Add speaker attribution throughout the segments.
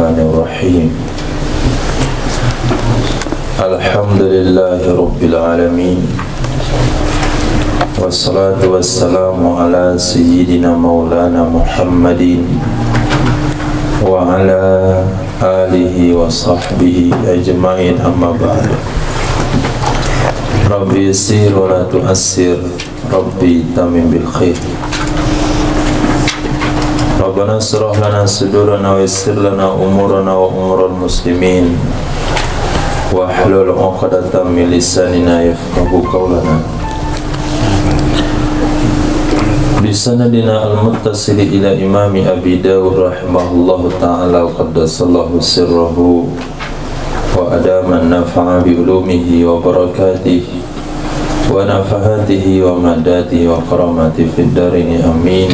Speaker 1: Bismillahirrahmanirrahim. Alhamdulillahi Rabbil Alamin. Wassalatu wassalamu ala Sayyidina Maulana Muhammadin wa ala alihi wa sahbihi ajma'in, amma ba'du. Rabbi yassir wa la tu'assir, Rabbi tamim bil khair. Rabbana syrah lana sudurana wa yassir lana umurana wa umural muslimin wa hlul 'uqdatam min lisanina yafqahu qawlana. Bisanadina al-muttasili ila imami Abi Dawud rahimahullahu ta'ala wa qaddasallahu sirrahu wa adama an-nafa'a bi ulumihi wa barakatihi wa nafahatihi wa madatihi wa karamatihi fid darini amin.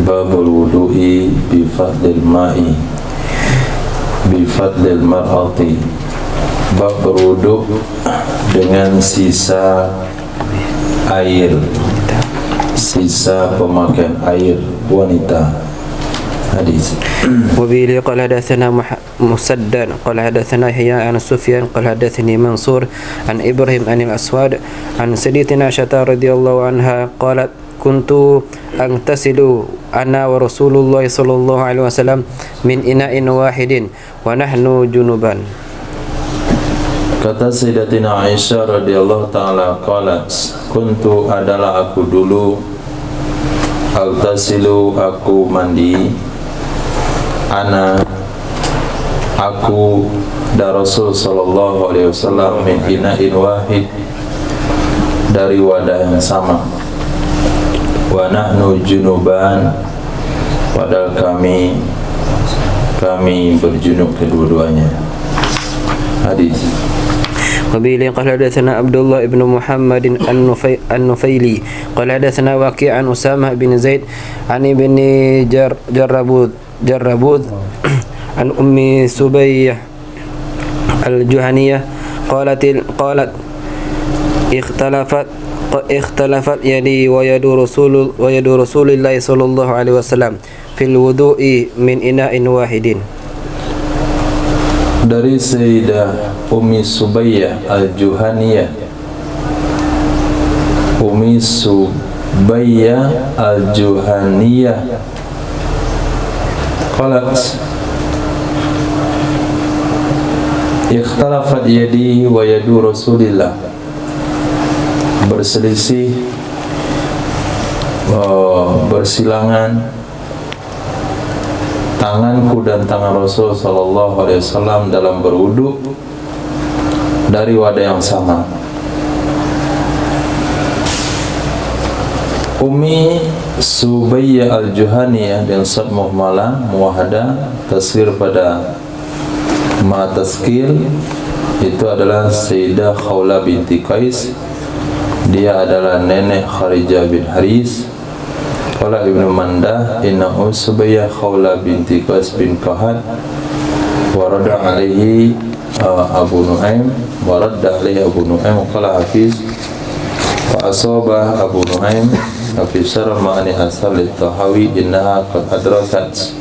Speaker 1: Babul wudu'i bi fadlil ma'i bi fadlil mar'ati. Bab berwudu dengan sisa air, sisa pemakaian air wanita. Hadis.
Speaker 2: Wabili qala hadatsana Musaddad qala hadatsana Yahya an Sufyan qala hadatsani Mansur an Ibrahim an al-Aswad an Sayyidatina Aisyah radhiyallahu anha qalat kuntu angtasilu ana wa Rasulullah sallallahu alaihi wasallam min ina'in wahidin wa nahnu junuban.
Speaker 1: Kata Sayyidatina Aisyah radhiyallahu ta'ala qalat, kuntu adalah aku dulu, agtasilu aku mandi, ana aku dan Rasul sallallahu alaihi wasallam min ina'in wahid dari wadah yang sama, wa nahnu junuban padahal kami berjunub kedua-duanya. Hadis.
Speaker 2: Wabili qala hadatsana Abdullah ibn Muhammad an-Nufaili qala hadatsana Waqi' an Usamah bin Zaid an ibni Jarrabud an Ummi Subayyah al-Juhaniyah qalat ikhtalafat yadi wa yadu Rasulillah sallallahu alaihi wasallam fil wudu'i min ina'in wahidin.
Speaker 1: Dari Sayyidah Ummi Subayyah al-Juhaniyah, Ummi Subayyah al-Juhaniyah qalat ikhtalafat yadi wa yadu Rasulillah, berselisih, bersilangan tanganku dan tangan Rasul sallallahu alaihi wasallam dalam berwudu dari wadah yang sama. Ummi Subayyah al-Juhaniyah dengan sad muhmalah muwahhadah tasghir pada ma taskil itu adalah Sayyidah Khawla binti Qais. Dia adalah nenek Kharijah bin Haris. Qala Ibnu Mandah inna Subayyah Khawla binti Qais bin Kahad wa radda alaihi Abu Nu'aim wa radda alaihi Abu Nu'aim qala Hafiz wa asaba Abu Nu'aim fi syarh ma'ani asal Tahawi innaha qad adrakat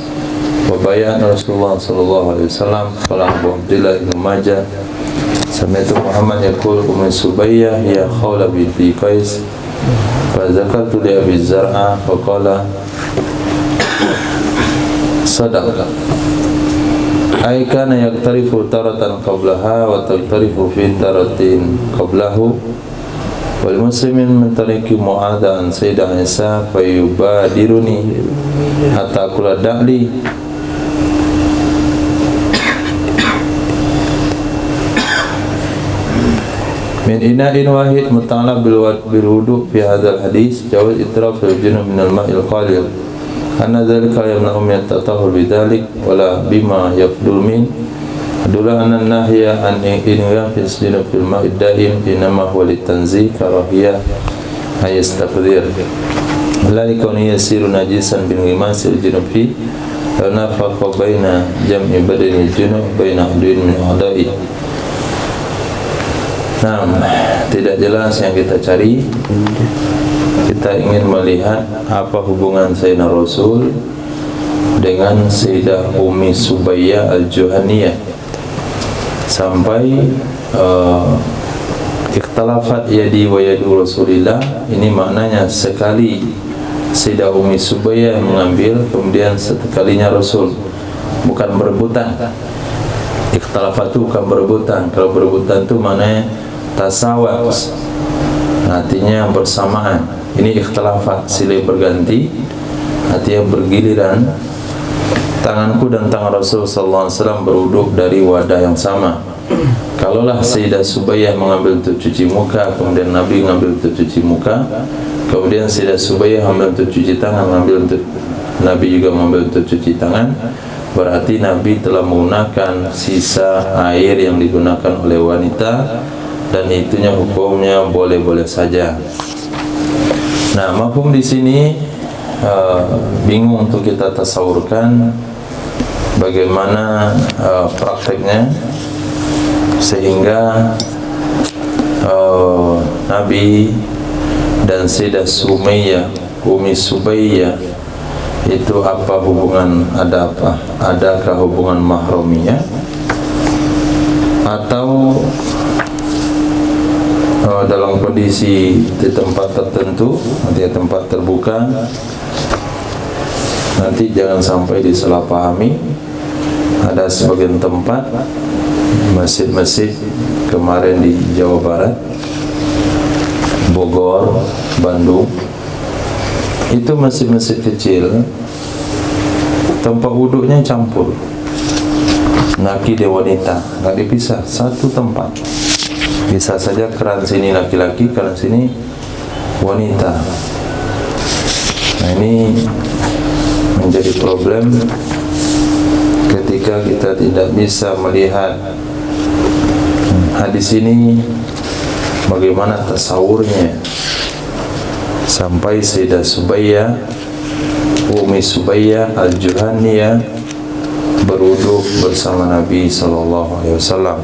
Speaker 1: wa bayan Rasulullah sallallahu alaihi wasallam qala Abu Abdillah Ibnu Majah sami'tu Muhammad yaqul Ummi Subayyah ya Khawla binti Qais fa zakartu li Abi Zar'a fa qala sadaqa ay kana yaktarifu taratan qablaha wa taktarifu fi taratin qablahu wal muslimin min tariqi mu'adha an Sayyidah Aisyah fa yubadiruni hatta kula da'li min ina'in wahid muta'alaq bil wudu' fi hadzal hadis jawaz itraf al junub min al ma'il qalil anna dzalika yamna'u min at-tatahhur bidzalik wala bima yafdul min adulah anna nahya an iniyam fi junub fil ma'id daim inma huwa litanzih karahiyah ayastaqdir lalika yasiru najisan bin ghimasil junub fi nafaqa baina jam'i badani junub baina adwin min a'da'i. Nah, tidak jelas yang kita cari. Kita ingin melihat apa hubungan Sayyidina Rasul dengan Sayyidah Ummi Subayyah Al-Juhaniyah sampai ikhtalafat yadi wa yadu Rasulillah. Ini maknanya sekali Sayyidah Ummi Subayyah mengambil, kemudian sekalinya Rasul, bukan berebutan. Ikhtalafat itu bukan berebutan. Kalau berebutan itu maknanya tasawat, artinya bersamaan. Ini ikhtilafat, silih berganti, artinya bergiliran. Tanganku dan tangan Rasul sallallahu alaihi wasallam beruduk dari wadah yang sama. Kalaulah Sayyidah Subayyah mengambil untuk cuci muka, kemudian Nabi mengambil untuk cuci muka, kemudian Sayyidah Subayyah mengambil untuk cuci tangan, mengambil untuk Nabi juga mengambil untuk cuci tangan, berarti Nabi telah menggunakan sisa air yang digunakan oleh wanita, dan itunya hukumnya boleh-boleh saja. Nah, mafhum di sini bingung untuk kita tasawurkan bagaimana prakteknya, sehingga Nabi dan Sayyidah Sumayyah Ummi Subayyah itu apa hubungan, adakah hubungan mahramiyah atau dalam kondisi di tempat tertentu, artinya tempat terbuka. Nanti jangan sampai disalahpahami. Ada sebagian tempat, masjid-masjid kemarin di Jawa Barat, Bogor, Bandung, itu masjid-masjid kecil, tempat wuduknya campur, laki dan wanita, nggak dipisah, satu tempat. Bisa saja keran sini laki-laki, keran sini wanita. Nah, ini menjadi problem ketika kita tidak bisa melihat hadis ini, bagaimana tasawurnya sampai Sayyidah Subayyah Ummi Subayyah Al-Juhaniyah berwuduk bersama Nabi sallallahu alaihi wasallam.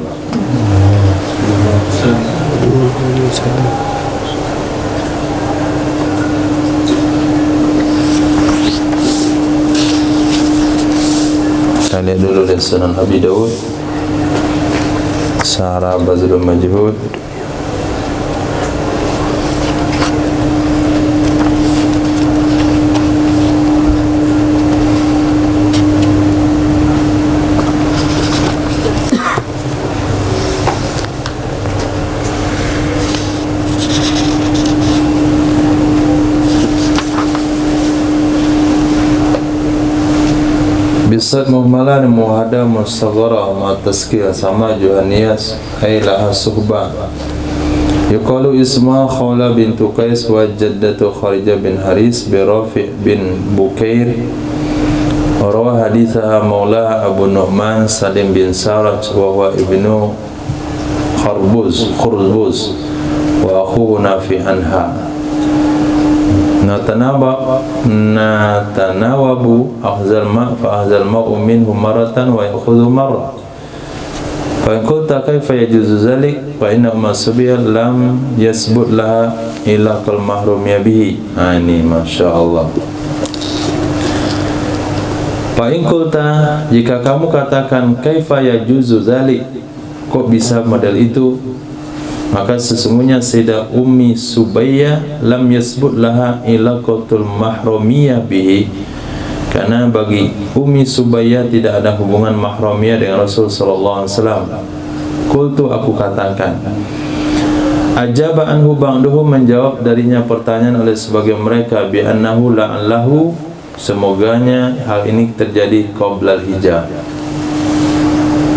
Speaker 1: Kita lihat dulu dari Sunan Abi Dawud, Syarah Bazlul Majhud. Bisad muhmalan muhada mustaghara ma taskiyah sama Juhaniyas ay laha suhbah. Yuqalu isma Khawla bintu Qais wa jaddatu Kharijah bin Haris bi Rafi' bin Bukair. Rawa hadithaha maulaha Abu Nu'man Salim bin Saraj wa huwa ibnu Kharbuz wa akhuhu Nafi anha. Natanawabu ahzal ma' fa ahzal ma'u minhu maratan wa yakhudhu marra. Fa in qulta kaifa yajuzu zalik fa inna Umma Subayyah lam yasbut laha illa kal mahrumiyah bihi. Ini Masya Allah. Fa in qulta, jika kamu katakan kaifa yajuzu zalik, kok bisa model itu, maka sesungguhnya Sayyidah Ummi Subayyah lam yasbut laha ilaqatul mahramiyah bihi, karena bagi Ummi Subayyah tidak ada hubungan mahramiyah dengan Rasul sallallahu alaihi wasallam. Qultu, aku katakan. Ajaba anhu ba'duhum, menjawab darinya pertanyaan oleh sebagian mereka, bi annahu la'allahu, semoganya hal ini terjadi qabla al-hijab.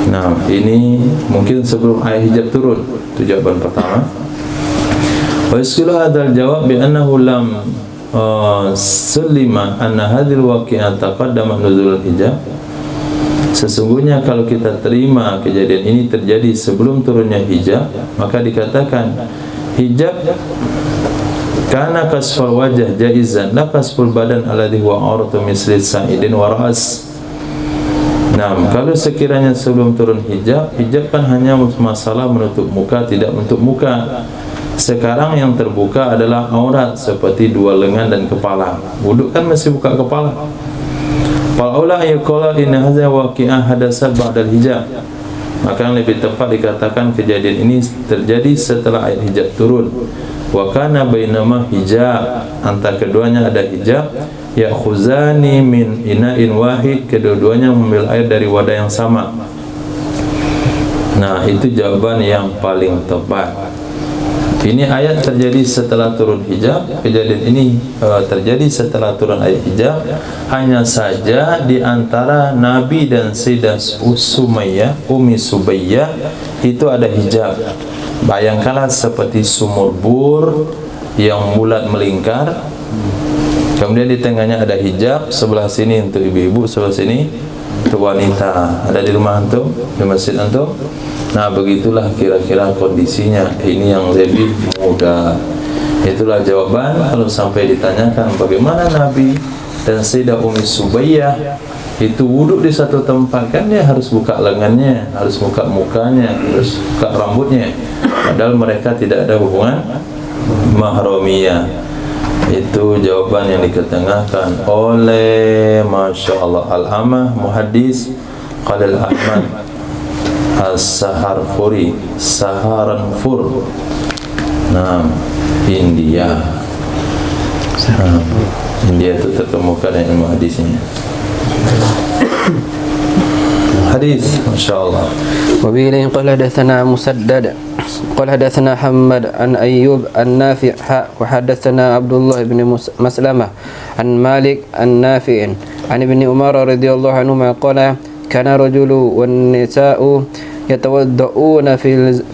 Speaker 1: Nah, ini mungkin sebelum ayat hijab turun. Itu jawaban pertama. Wa yusqilu hadzal jawab bi annahu lam sulima anna hadhil waqi'ah taqaddama nuzul hijab. Sesungguhnya kalau kita terima kejadian ini terjadi sebelum turunnya hijab, maka dikatakan hijab kana kasfal wajah jaizan la kasful badan alladhi huwa auratu misli sa'idin wa ra's. Nah, kalau sekiranya sebelum turun hijab, hijab kan hanya masalah menutup muka, tidak menutup muka. Sekarang yang terbuka adalah aurat seperti dua lengan dan kepala. Wuduk kan masih buka kepala. Fal aula ayqala inna hadza waqi'ah hadasa ba'dal hijab. Maka yang lebih tepat dikatakan kejadian ini terjadi setelah ayat hijab turun. Wa kana bainama hijab, antara keduanya ada hijab, ya'khuzani min ina'in wahid, kedua-duanya mengambil air dari wadah yang sama. Nah, itu jawaban yang paling tepat. Ini ayat terjadi setelah turun hijab. Kejadian ini terjadi setelah turun ayat hijab. Hanya saja di antara Nabi dan Sayyidah Sumayyah, Umi Subayyah, itu ada hijab. Bayangkanlah seperti sumur bor yang bulat melingkar. Kemudian di tengahnya ada hijab, sebelah sini untuk ibu-ibu, sebelah sini untuk wanita. Ada di rumah antum, di masjid antum. Nah, begitulah kira-kira kondisinya. Ini yang lebih mudah. Itulah jawaban kalau sampai ditanyakan bagaimana Nabi dan Sayyidah Umi Subayyah itu wuduk di satu tempat, kan dia harus buka lengannya, harus buka mukanya, harus buka rambutnya. Padahal mereka tidak ada hubungan mahramiyah. Itu jawaban yang diketengahkan oleh Masya Allah Al-Amah Muhaddis Qalil Ahmad As-Saharfuri, Saharanfur, nah, India. India itu terkemuka dengan ilmu hadisnya. Hadis, Masya Allah.
Speaker 2: وبه قال حدثنا مسدد قال حدثنا حمد عن أيوب النافع وحدثنا عبد الله بن مسلمة عن مالك النافع عن ابن عمر رضي الله عنهما قال كان رجل والنساء يتوضؤون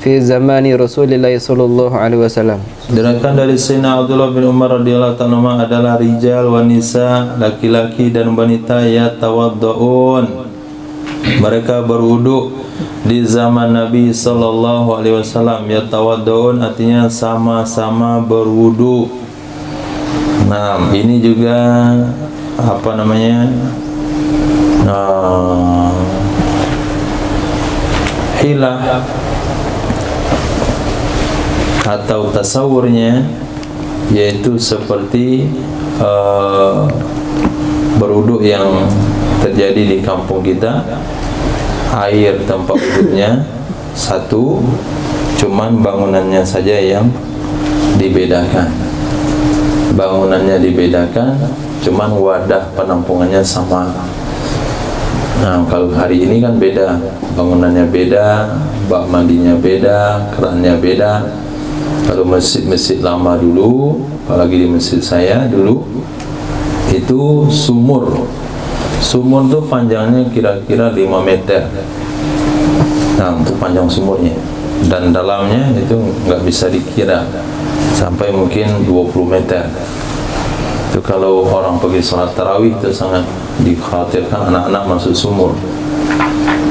Speaker 2: في زمان رسول الله صلى الله عليه وسلم.
Speaker 1: Diriwayatkan dari Sayyidina Abdullah bin Umar radhiyallahu ta'ala adalah rijal wanita, laki-laki dan wanita yatawadduun. Mereka berwudu di zaman Nabi sallallahu alaihi wasallam. Yatawadduun artinya sama-sama berwudu. Nah, ini juga apa namanya? Hilah atau tasawurnya, yaitu seperti berwuduk yang terjadi di kampung kita. Air tempat wuduknya satu, cuman bangunannya saja yang dibedakan. Bangunannya dibedakan, cuman wadah penampungannya sama. Nah, kalau hari ini kan beda, bangunannya beda, bak mandinya beda, kerannya beda. Kalau masjid-masjid lama dulu, apalagi di masjid saya dulu, itu sumur. Sumur itu panjangnya kira-kira 5 meter. Nah, untuk panjang sumurnya. Dan dalamnya itu nggak bisa dikira, sampai mungkin 20 meter. Itu kalau orang pergi sholat tarawih itu sangat dikhawatirkan anak-anak masuk sumur.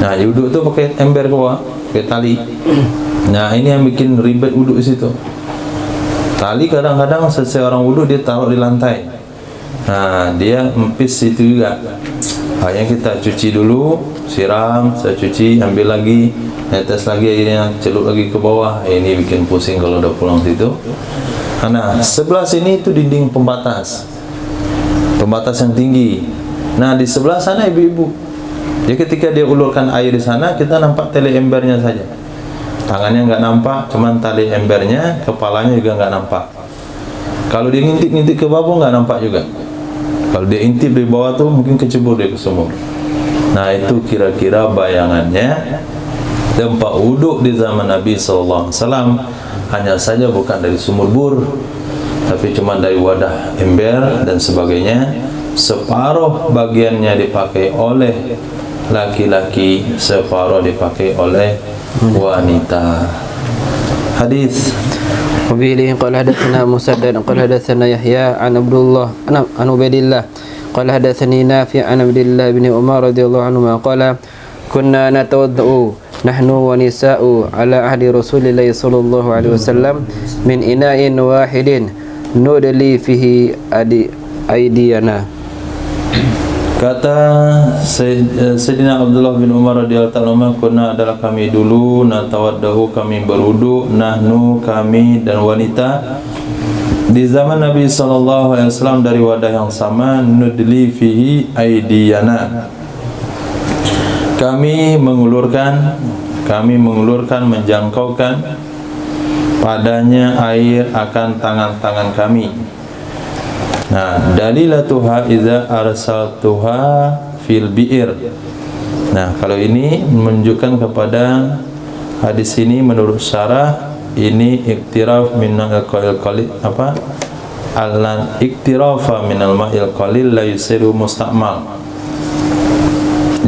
Speaker 1: Nah, wudhu itu pakai ember ke bawah, pakai tali. Nah, ini yang bikin ribet wudhu di situ. Tali kadang-kadang selesai orang wudhu dia taruh di lantai. Nah, dia empis situ juga. Hanya kita cuci dulu, siram, saya cuci, ambil lagi, netes lagi airnya, celup lagi ke bawah. Ini bikin pusing kalau udah pulang situ. Nah, sebelah sini itu dinding pembatas yang tinggi. Nah, di sebelah sana ibu-ibu. Jadi ketika dia ulurkan air di sana, kita nampak tali embernya saja. Tangannya nggak nampak, cuman tali embernya, kepalanya juga nggak nampak. Kalau dia ngintip-ngintip ke bawah nggak nampak juga. Kalau dia intip di bawah tuh mungkin kecebur dia ke sumur. Nah, itu kira-kira bayangannya tempat wudhu di zaman Nabi SAW. Hanya saja bukan dari sumur bor, tapi cuma dari wadah ember dan sebagainya. Separuh bagiannya dipakai oleh laki-laki, separuh dipakai oleh wanita. Hadis.
Speaker 2: وبه قال حدثنا مسدد قال حدثنا يحيى عن عبد الله عن عبيد الله قال حدثني نافع عن عبد الله بن عمر رضي الله عنهما قال كنا نتوضأ نحن ونساء على عهد رسول الله صلى الله عليه وسلم من إناء واحد ندلي فيه أيدينا.
Speaker 1: Kata Sayyidina Abdullah bin Umar radhiyallahu anhu, kunna adalah kami dulu, natawaddahu kami berwudu, nahnu kami dan wanita, Di zaman Nabi SAW dari wadah yang sama, nudli fihi aidiyana, kami mengulurkan, menjangkaukan padanya air akan tangan-tangan kami. Nah, dalilatuha idza arsaltuha fil bi'ir. Nah, kalau ini menunjukkan kepada hadis ini menurut syarah ini iktiraf min al-qalil apa? Al-lan iktirafa min al-ma'il qalil la yusiru musta'mal.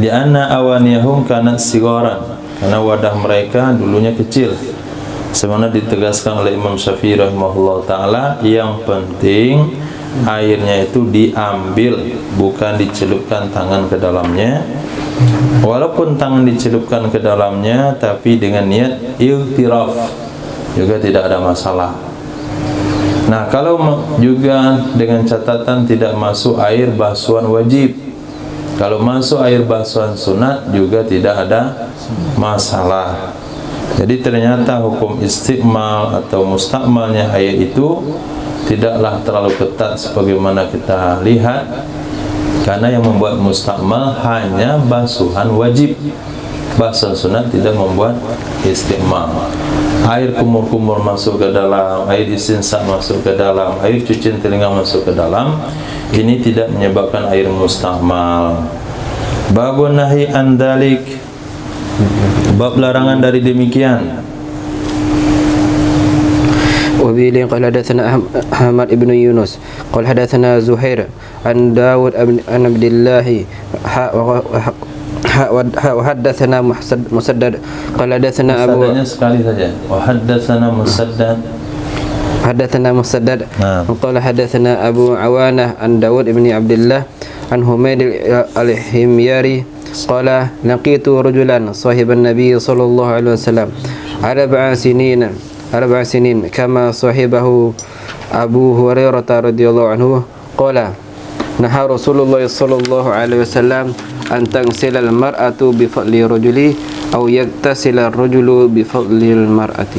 Speaker 1: Lianna awaniyahum kanat sigaran, karena wadah mereka dulunya kecil. Sebagaimana ditegaskan oleh Imam Syafi'i rahimahullah taala, yang penting airnya itu diambil, bukan dicelupkan tangan ke dalamnya. Walaupun tangan dicelupkan ke dalamnya, tapi dengan niat iktiraf juga tidak ada masalah. Nah, kalau juga dengan catatan tidak masuk air basuhan wajib. Kalau masuk air basuhan sunat juga tidak ada masalah. Jadi ternyata hukum istiqmal atau mustakmalnya air itu tidaklah terlalu ketat sebagaimana kita lihat, karena yang membuat mustakmal hanya basuhan wajib. Basuhan sunat tidak membuat istiqmal. Air kumur-kumur masuk ke dalam, air istinsak masuk ke dalam, air cucian telinga masuk ke dalam, ini tidak menyebabkan air mustakmal. Babun nahi an dalik, bab larangan dari demikian.
Speaker 2: وبه قال حدثنا أحمد بن يونس قال حدثنا زهير عن داود عن عبد الله وحدثنا مسدد قال حدثنا أبو
Speaker 1: sekali saja.
Speaker 2: حدثنا مسدد قال حدثنا أبو عوانة عن داود بن عبد الله عن حميد الحميري قال لقيت رجلا صاحب النبي صلى الله عليه وسلم 4 سنين كما صاحبه أبو هريرة رضي الله عنه قال نهى رسول الله صلى الله عليه وسلم أن تغسل المرأة بفضل رجل أو يغتسل الرجل بفضل المرأة.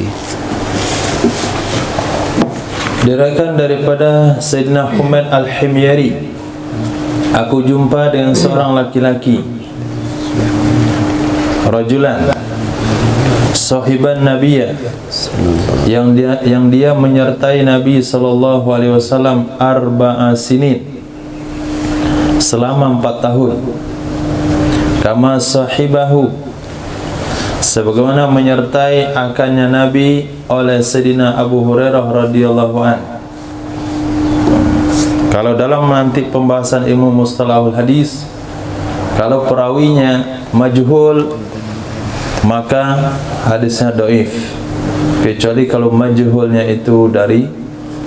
Speaker 1: Diriwayatkan daripada Sayyidina Humaid Al-Himyari, aku jumpa dengan seorang laki-laki, rajulan sahiban Nabiya, yang dia menyertai Nabi sallallahu alaihi wasallam 4 sinin, selama 4 tahun. Kama sahibahu, sebagaimana menyertai akannya Nabi oleh Sayyidina Abu Hurairah radhiyallahu an. Kalau dalam nanti pembahasan ilmu mustalahul hadis, kalau perawinya majhul, maka hadisnya dhaif, kecuali kalau majhulnya itu dari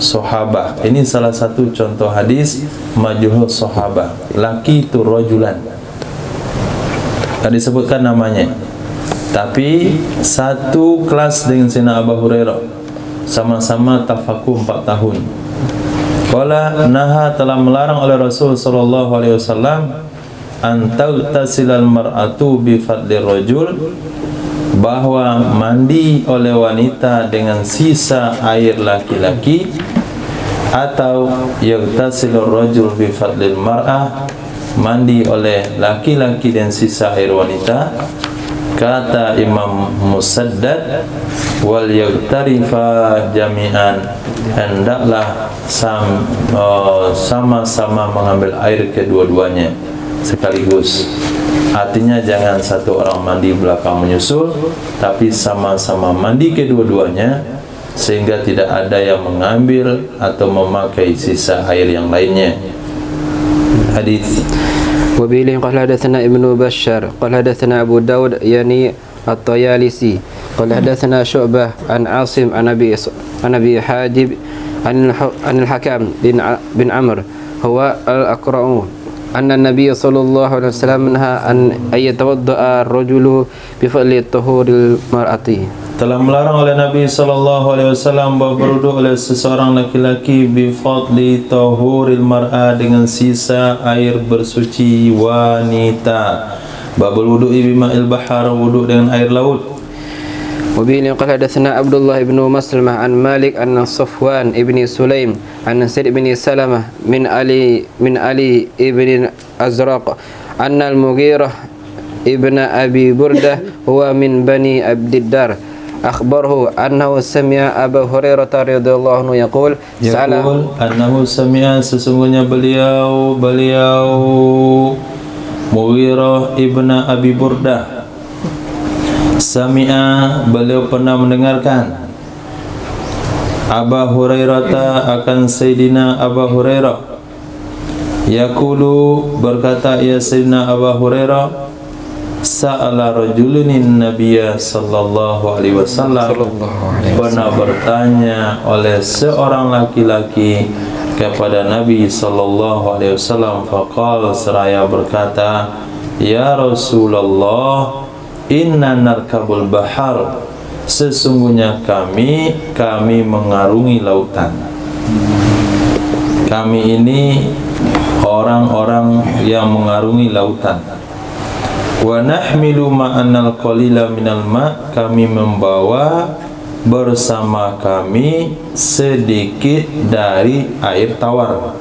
Speaker 1: sahabah. Ini salah satu contoh hadis majhul sahabah. Laki itu rajulan, tak disebutkan namanya, tapi satu kelas dengan Sayyidina Abu Hurairah, sama-sama tafakuh 4 tahun. Qala naha, telah melarang oleh Rasul sallallahu alaihi wasallam, an taghtasilal mar'atu bi fadli rajul, bahwa mandi oleh wanita dengan sisa air laki-laki, atau yaghtasilur rajul bi fadlil mar'ah, mandi oleh laki-laki dan sisa air wanita. Kata Imam Musaddad, wal yaghtarifa jami'an, hendaklah sama-sama mengambil air kedua-duanya sekaligus. Artinya jangan satu orang mandi belakang menyusul, tapi sama-sama mandi kedua-duanya, sehingga tidak ada yang mengambil atau memakai sisa air yang lainnya. Hadis.
Speaker 2: وبه قال حدثنا ابن بشار قال حدثنا أبو داود يعني الطيالسي قال حدثنا شعبة عن عاصم عن أبي حاجب عن الحكام بن عمرو هو الأقرأ أن النبي صلى الله عليه وسلم نهى أن يتوضأ الرجل بفضل طهور المرأة.
Speaker 1: Telah melarang oleh Nabi sallallahu alaihi wasallam bahwa berwudu oleh seseorang laki-laki bifadli tahuril mar'a, dengan sisa air bersuci wanita. Babul wudu'i bima'il bahar, wudu dengan air laut.
Speaker 2: وبه قال حدثنا عبد الله بن مسلمة عن مالك أن صفوان ابن سليم عن سيد بن سلمة من علي ابن أزرق أن المغيرة ابن أبي بردة هو من بني عبد الدار أخبره أنه سمع أبا هريرة رضي الله عنه يقول
Speaker 1: annahu sami'a sesungguhnya beliau Mughirah ibn Abi Burdah sami'a beliau pernah mendengarkan Aba Hurairah akan Sayyidina Aba Hurairah yaqulu berkata ya Sayyidina Aba Hurairah sa'ala rajulunin nabiyya sallallahu alaihi wasallam pernah bertanya oleh seorang laki-laki kepada Nabi sallallahu alaihi wasallam faqala seraya berkata ya Rasulullah inna narkabul bahar sesungguhnya kami mengarungi lautan. Kami ini orang-orang yang mengarungi lautan. Wa nahmilu ma'anal qalila minal ma' kami membawa bersama kami sedikit dari air tawar.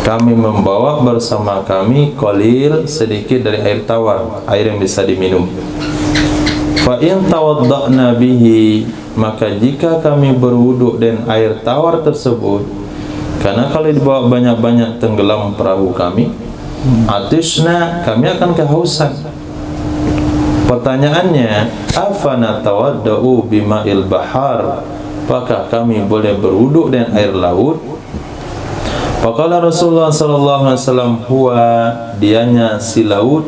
Speaker 1: Kami membawa bersama kami qalil sedikit dari air tawar, air yang bisa diminum. Fa in tawadda'na bihi maka jika kami berwuduk dengan air tawar tersebut, karena kalau dibawa banyak-banyak tenggelam perahu kami, atisna kami akan kehausan. Pertanyaannya, afana tawadda'u bima'il bahar, apakah kami boleh berwuduk dengan air laut? Faqala Rasulullah sallallahu alaihi wasallam huwa dianya si laut.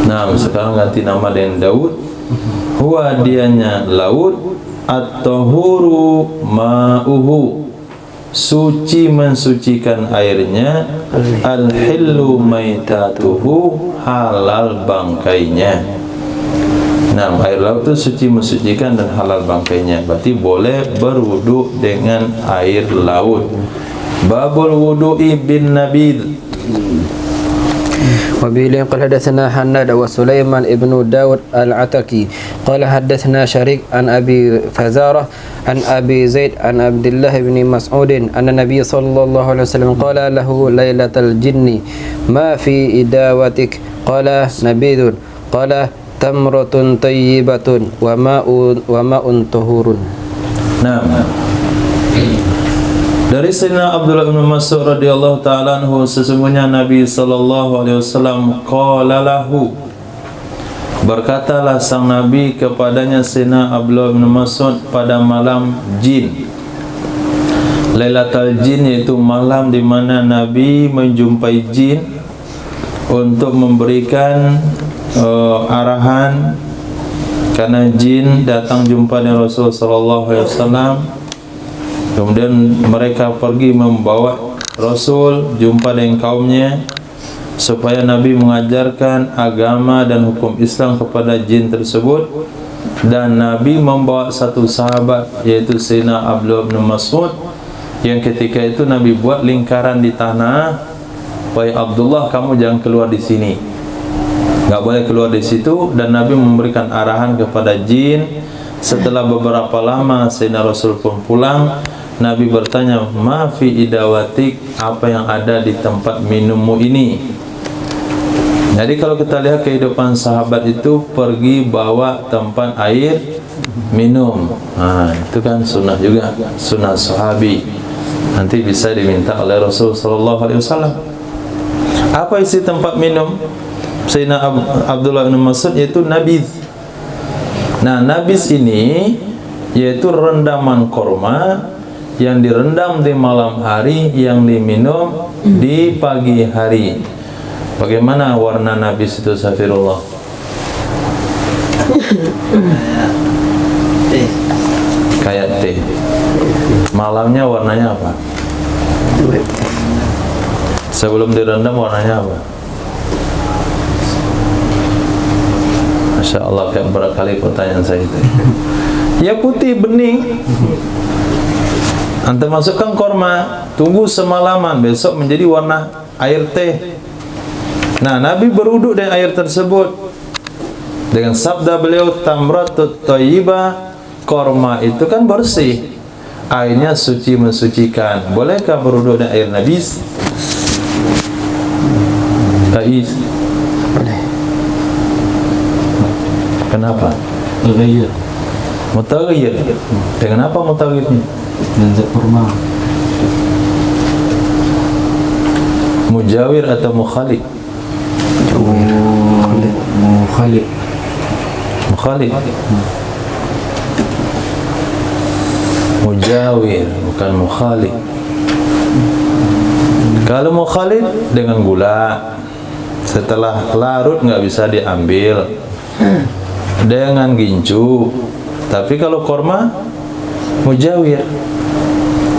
Speaker 1: Nah, sekarang ganti nama dengan Daud. Huwa dianya laut at-tahuru ma'uhu suci mensucikan airnya, al-hillu maitatuhu halal bangkainya. Nah, air laut itu suci mensucikan dan halal bangkainya. Berarti boleh berwudu dengan air laut. Babul wudu'i bin nabid.
Speaker 2: وبه قال حدثنا حناد وسليمان ابن داود العتكي قال حدثنا شريك عن أبي فزارة عن أبي زيد عن عبد الله بن مسعود أن النبي صلى الله عليه وسلم قال له ليلة الجن ما في إداوتك قال نبيذ قال تمرة طيبة وماء طهور.
Speaker 1: Nah, dari Sayyidina Abdullah bin Mas'ud radhiyallahu ta'ala anhu sesungguhnya Nabi sallallahu alaihi wasallam qala lahu berkatalah sang Nabi kepadanya Sayyidina Abdullah bin Mas'ud pada malam jin. Lailatul jin yaitu malam di mana Nabi menjumpai jin untuk memberikan arahan karena jin datang jumpa dengan Rasulullah sallallahu alaihi wasallam. Kemudian mereka pergi membawa Rasul jumpa dengan kaumnya supaya Nabi mengajarkan agama dan hukum Islam kepada jin tersebut. Dan Nabi membawa satu sahabat yaitu Sayyidina Abdullah bin Mas'ud yang ketika itu Nabi buat lingkaran di tanah. Wahai Abdullah, kamu jangan keluar di sini, nggak boleh keluar di situ. Dan Nabi memberikan arahan kepada jin. Setelah beberapa lama Sayyidina Rasul pun pulang. Nabi bertanya, ma fi idawatik, apa yang ada di tempat minummu ini? Jadi kalau kita lihat kehidupan sahabat itu pergi bawa tempat air minum. Nah, itu kan sunnah juga, sunnah sahabi. Nanti bisa diminta oleh Rasul sallallahu alaihi wasallam. Apa isi tempat minum Sayyidina Abdullah bin Mas'ud? Yaitu nabiz. Nah, nabiz ini yaitu rendaman korma yang direndam di malam hari, yang diminum di pagi hari. Bagaimana warna nabis itu, Safirullah? Kayak teh. Malamnya warnanya apa? Sebelum direndam warnanya apa? Masya Allah, kayak berkali pertanyaan saya itu. Ya putih, bening. Anda masukkan korma, tunggu semalaman, besok menjadi warna air teh. Nah, Nabi berwudu dengan air tersebut dengan sabda beliau, tamratut thayyibah, korma itu kan bersih. airnya suci mensucikan. Bolehkah berwudu dengan air najis? Ais. Kenapa?
Speaker 3: Tergayur
Speaker 1: Mutaghayyir. Dengan apa mutaghayyirnya?
Speaker 3: dan zat kurma.
Speaker 1: Mujawir atau mukhalif?
Speaker 3: Mukhalif.
Speaker 1: Mukhalif. Mujawir bukan mukhalif. Kalau mukhalif dengan gula, setelah larut nggak bisa diambil. Dengan gincu. Tapi kalau korma mujawir,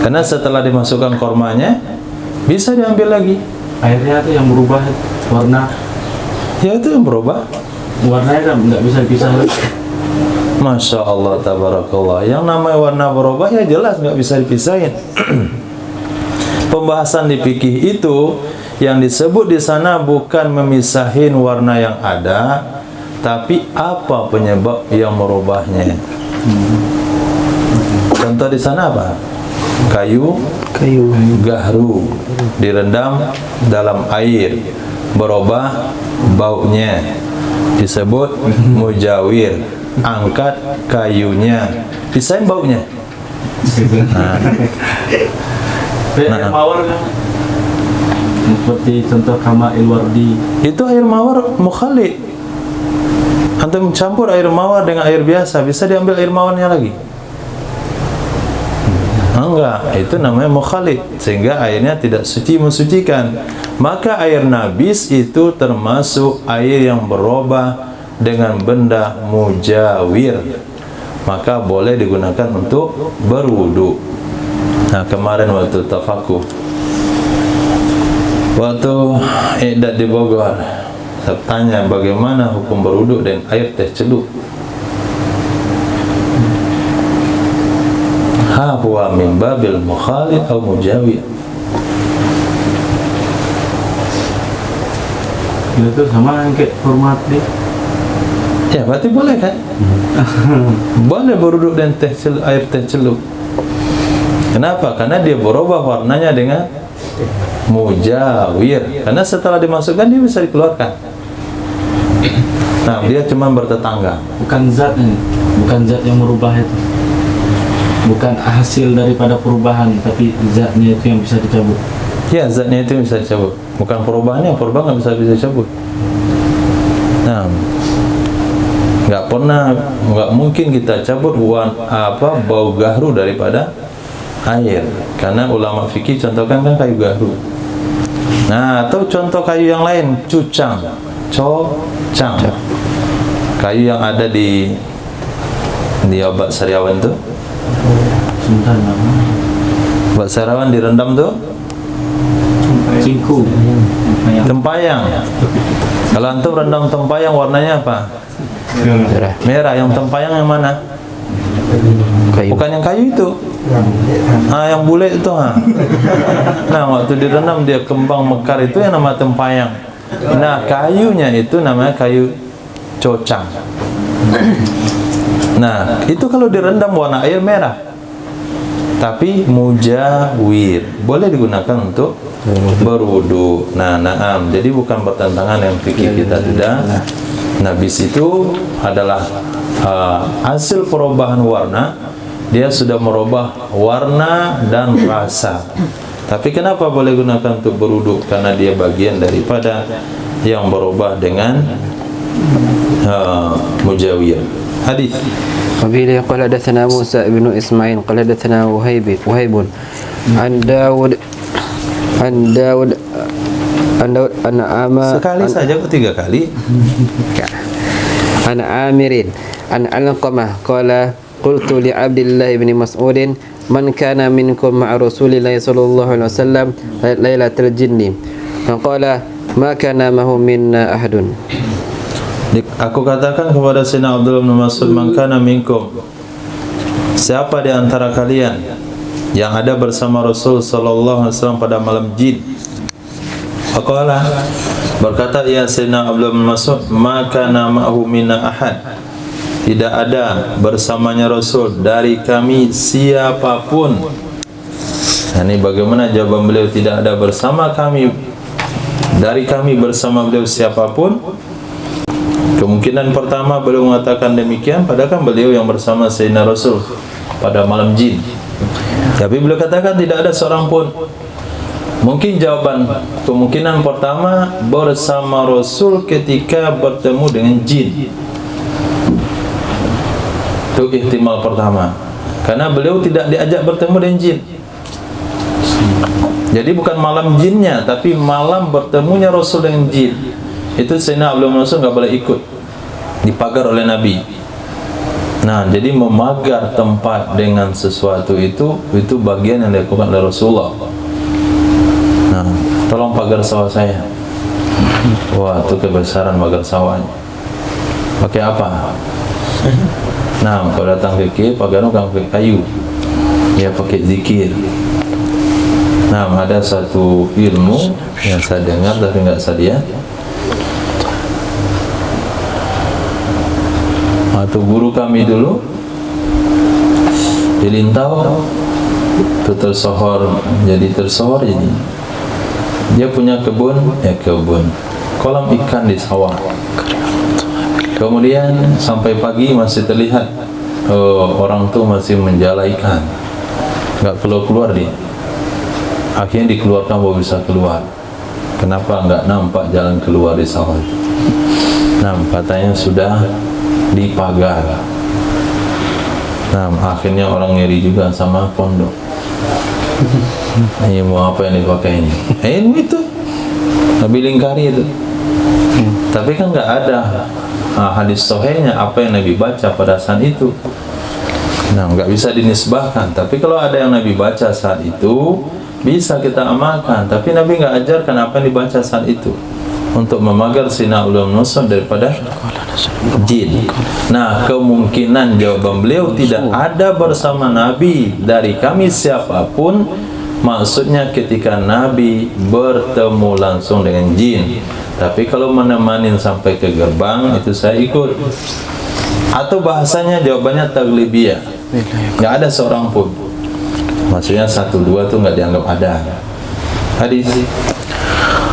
Speaker 1: karena setelah dimasukkan kormanya bisa diambil lagi.
Speaker 3: Airnya itu yang berubah warna.
Speaker 1: Ya itu yang berubah.
Speaker 3: Warnanya kan nggak bisa dipisah lagi.
Speaker 1: Masya Allah, tabarakallah. Yang namanya warna berubah ya jelas nggak bisa dipisahin. Pembahasan di fikih itu yang disebut di sana bukan memisahin warna yang ada, tapi apa penyebab yang merubahnya. Contoh di sana apa? Kayu gahru direndam dalam air, berubah baunya, disebut mujawir. Angkat kayunya, pisahin baunya.
Speaker 3: Air mawar kan? Seperti contoh kama ilwardi.
Speaker 1: Itu air mawar mukhalif. Antum campur air mawar dengan air biasa, bisa diambil air mawarnya lagi? Enggak, itu namanya mukhalif, sehingga airnya tidak suci mensucikan. Maka air najis itu termasuk air yang berubah dengan benda mujawir, maka boleh digunakan untuk berwudu. Nah, kemarin waktu tafakuh, waktu i'dad di Bogor, saya tanya bagaimana hukum berwudu dengan air teh celup. Ha huwa min babil mukhalif atau mujawir.
Speaker 3: Itu sama yang kayak format deh.
Speaker 1: Ya, berarti boleh kan? Boleh berwudu dengan air teh celup. Kenapa? Karena dia berubah warnanya dengan mujawir. Karena setelah dimasukkan dia bisa dikeluarkan. Nah, dia cuma bertetangga.
Speaker 3: Bukan zat ini, bukan zat yang merubah itu. Bukan hasil daripada perubahan, tapi zatnya itu yang bisa dicabut.
Speaker 1: Ya, zatnya itu bisa dicabut. Bukan perubahannya, perubahan nggak bisa dicabut. Nah, nggak mungkin kita cabut bau gahru daripada air, karena ulama fikih contohkan kan kayu gahru. Nah, atau contoh kayu yang lain, cocang, kayu yang ada di obat sariawan tuh.
Speaker 3: Sebentar lama.
Speaker 1: Obat sariawan direndam tuh.
Speaker 3: Cingku.
Speaker 1: Tempayang. Kalau antum rendam tempayang warnanya apa? Merah. Yang tempayang yang mana?
Speaker 2: Kayu.
Speaker 1: Bukan yang kayu itu. Yang bule itu. Nah, waktu direndam dia kembang mekar itu yang nama tempayang. Nah, kayunya itu namanya kayu cocang. Nah, itu kalau direndam warna air merah. Tapi mujawir, boleh digunakan untuk berwudu. Nah, na'am. Jadi bukan bertentangan yang fikih kita, tidak. Najis itu adalah hasil perubahan warna. Dia sudah merubah warna dan rasa. Tapi kenapa boleh gunakan untuk berwudu? Karena dia bagian daripada yang berubah dengan mujawir. Hadis.
Speaker 2: وبه قال حدثنا موسى بن إسماعيل قال حدثنا وهيب عن داود أن
Speaker 1: Sekali saja kok 3 kali?
Speaker 2: عن عامر عن علقمة قال قلت لعبد الله بن مسعود من كان منكم مع رسول الله صلى الله عليه وسلم ليلة الجن فقال ما كان معه منا أحد.
Speaker 1: Aku katakan kepada Sayyidina Abdullah bin Mas'ud, man kana minkum, siapa di antara kalian yang ada bersama Rasul sallallahu alaihi wasallam pada malam jin. Faqala, berkata ya Sayyidina Abdullah bin Mas'ud, ma kana ma'hu minna ahad, tidak ada bersamanya Rasul dari kami siapapun. Nah, ini bagaimana jawaban beliau, tidak ada bersama kami, dari kami bersama beliau siapapun. Kemungkinan pertama beliau mengatakan demikian, padahal kan beliau yang bersama Sayyidina Rasul pada malam jin. Tapi beliau katakan tidak ada seorang pun. Mungkin jawaban kemungkinan pertama bersama Rasul ketika bertemu dengan jin. Itu ihtimal pertama. Karena beliau tidak diajak bertemu dengan jin. Jadi bukan malam jinnya, tapi malam bertemunya Rasul dengan jin. Itu Sayyidina Abdullah bin Mas'ud nggak boleh ikut, dipagar oleh Nabi. Nah, jadi memagar tempat dengan sesuatu itu bagian yang dilakukan oleh Rasulullah. Nah, tolong pagar sawah saya. Wah, itu kebesaran pagar sawahnya. Pakai apa? Nah, kalau datang ke kiri, pagarnya bukan pakai kayu, ya pakai zikir. Nah, ada satu ilmu yang saya dengar tapi nggak saya lihat. Atau guru kami dulu di Lintau itu tersohor jadi dia punya kebun kolam ikan di sawah. Kemudian sampai pagi masih terlihat orang tuh masih menjala ikan, nggak keluar dia. Akhirnya dikeluarkan baru bisa keluar. Kenapa nggak nampak jalan keluar di sawah? Nah, katanya sudah dipagar. Nah, akhirnya orang ngiri juga sama pondok. Ini mau apa yang dipakai ini? Ilmu itu Nabi lingkari itu. Tapi kan nggak ada hadis sahihnya apa yang Nabi baca pada saat itu. Nah, nggak bisa dinisbahkan. Tapi kalau ada yang Nabi baca saat itu, bisa kita amalkan. Tapi Nabi nggak ajarkan apa yang dibaca saat itu untuk memagar Sayyidina Abdullah bin Mas'ud daripada jin. Nah, kemungkinan jawaban beliau tidak ada bersama Nabi dari kami siapapun, maksudnya ketika Nabi bertemu langsung dengan jin. Tapi kalau menemani sampai ke gerbang, itu saya ikut. Atau bahasanya jawabannya taglibiyah, nggak ada seorang pun. Maksudnya 1-2 tuh nggak dianggap ada. Hadis.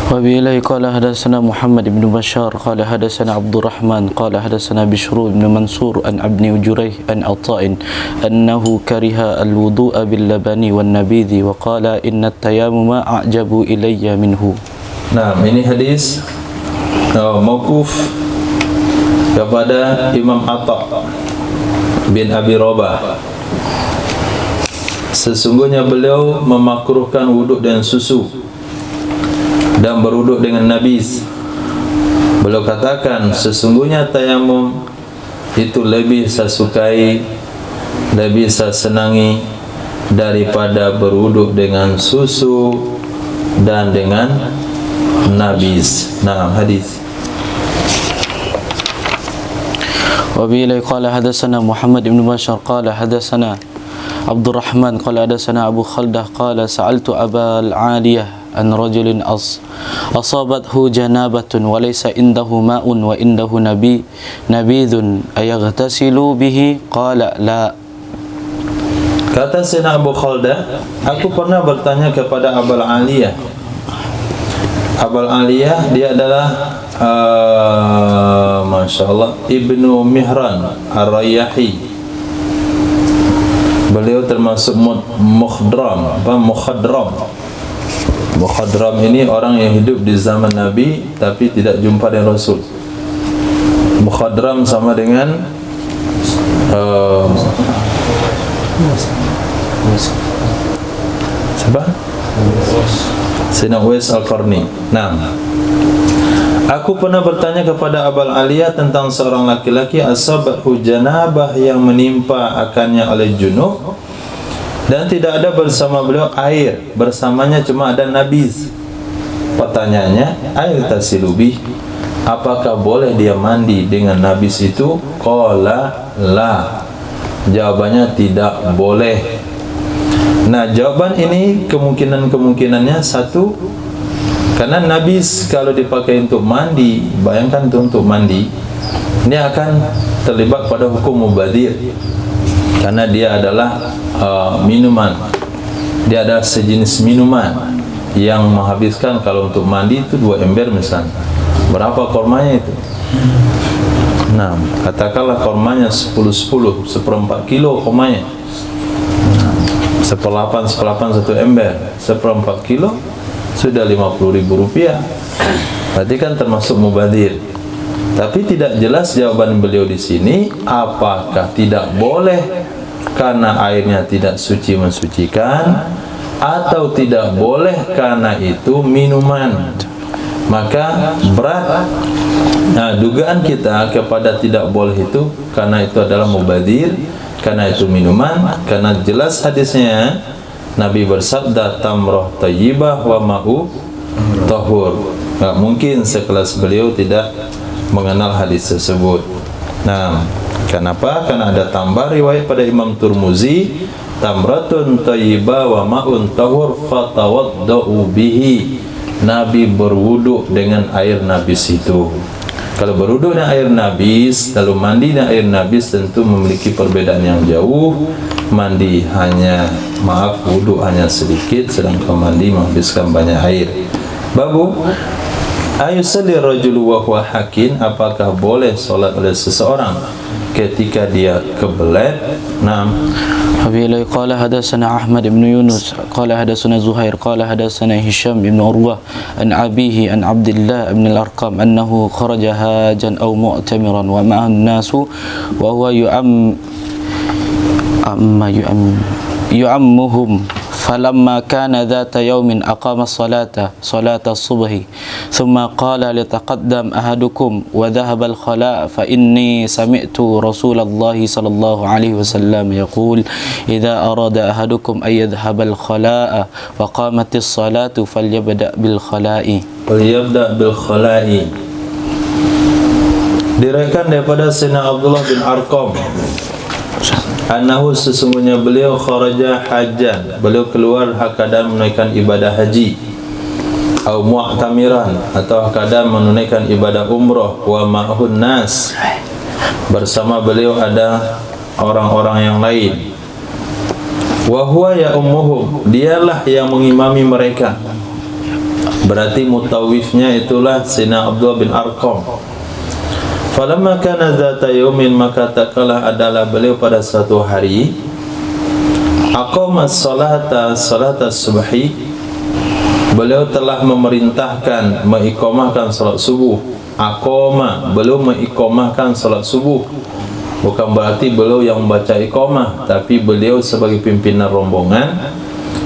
Speaker 4: وبإليه قال حدثنا محمد بن بشار قال حدثنا عبد الرحمن قال حدثنا بشر بن منصور عن ابن جريح عن عطاء أنه كره الوضوء باللبن والنبيذ وقال إن التيمم أعجب إلي منه.
Speaker 1: Nah, ini hadis mauquf kepada Imam Atta bin Abi Rabah. Sesungguhnya beliau memakruhkan wuduk dengan susu dan berwuduk dengan nabis. Beliau katakan sesungguhnya tayamum itu lebih saya sukai, lebih saya senangi daripada berwuduk dengan susu dan dengan nabis. Nah, hadis.
Speaker 4: وبه قال حدثنا محمد بن بشار قال حدثنا عبد الرحمن قال حدثنا أبو خلدة قال سألت أبا العالية عن رجل أصابته جنابة وليس عنده ماء وعنده نبيذ أيغتسل به قال لا.
Speaker 1: Kata Sayyidina Abu Khaldah, aku pernah bertanya kepada Abul Aliyah. Abul Aliyah dia adalah Masya Allah Ibnu Mihran Ar-Rayyahi. Beliau termasuk mukhadram. Mukhadram ini orang yang hidup di zaman Nabi tapi tidak jumpa dengan Rasul. Mukhadram sama dengan siapa? Sayyidina Uwais Al-Qarni. Nah, aku pernah bertanya kepada Abul Aliyah tentang seorang laki-laki asabathu janabah yang menimpa akannya oleh junub dan tidak ada bersama beliau air, bersamanya cuma ada nabiz. Pertanyaannya, air tasilubi, apakah boleh dia mandi dengan nabiz itu? Qala la. Jawabannya tidak boleh. Nah, jawaban ini kemungkinannya satu, karena nabis kalau dipakai untuk mandi, bayangkan itu untuk mandi, ini akan terlibat pada hukum mubadir, karena dia adalah minuman, dia adalah sejenis minuman yang menghabiskan, kalau untuk mandi itu 2 ember misalnya. Berapa kormanya itu? Nah, katakanlah kormanya 10-10, 1/4 kilo kormanya. 1/8 1 ember, 1/4 kilo sudah Rp50.000. Berarti kan termasuk mubadir. Tapi tidak jelas jawaban beliau di sini, apakah tidak boleh karena airnya tidak suci mensucikan, atau tidak boleh karena itu minuman. Maka berat dugaan kita kepada tidak boleh itu karena itu adalah mubadir, karena itu minuman, karena jelas hadisnya Nabi bersabda tamroh thayyibah wa ma'u tahur. Nggak mungkin sekelas beliau tidak mengenal hadis tersebut. Nah, kenapa? Karena ada tambah riwayat pada Imam Turmuzi, tamratun thayyibah wa ma'un tahur fatawaddau bihi. Nabi berwudu dengan air nabis itu. Kalau berwudu dengan air nabis lalu mandi dengan air nabis tentu memiliki perbedaan yang jauh. Mandi wudu hanya sedikit, sedangkan mandi menghabiskan banyak air. Babu ayusalli rajulu wa huwa hakin, apakah boleh solat oleh seseorang ketika dia kebelet? Naam.
Speaker 4: Habibullah qala hadatsana Ahmad bin Yunus qala hadatsana Zuhair qala hadatsana Hisham bin Urwah an abihi an Abdullah bin al-Arqam annahu kharaja hajan aw mu'tamiran wa ma'ahu an-nasu wa huwa yu'ammuhum فلما كان ذات يوم أقام صلاة الصبح ثم قال لتقدم أحدكم وذهب الخلاء فإني سمعت رسول الله صلى الله عليه وسلم يقول إذا أراد أحدكم أن يذهب الخلاء وقامت الصلاة فليبدأ بالخلاء.
Speaker 1: Diriwayatkan daripada Sayyidina Abdullah bin Arqam, annahu sesungguhnya beliau kharaja hajjan, beliau keluar keadaan menunaikan ibadah haji, atau mu'tamiran, atau keadaan menunaikan ibadah umrah, wa ma'hun nas, bersama beliau ada orang-orang yang lain, wa huwa ya'ummuhum, dialah yang mengimami mereka. Berarti mutawifnya itulah Sayyidina Abdullah bin Arqam. Falamma kana dzata yaumin, maka tatkala adalah beliau pada suatu hari, aqama salata subhi, beliau telah memerintahkan mengiqamahkan salat subuh. Aqama, beliau mengiqamahkan salat subuh. Bukan berarti beliau yang membaca iqamah, tapi beliau sebagai pimpinan rombongan,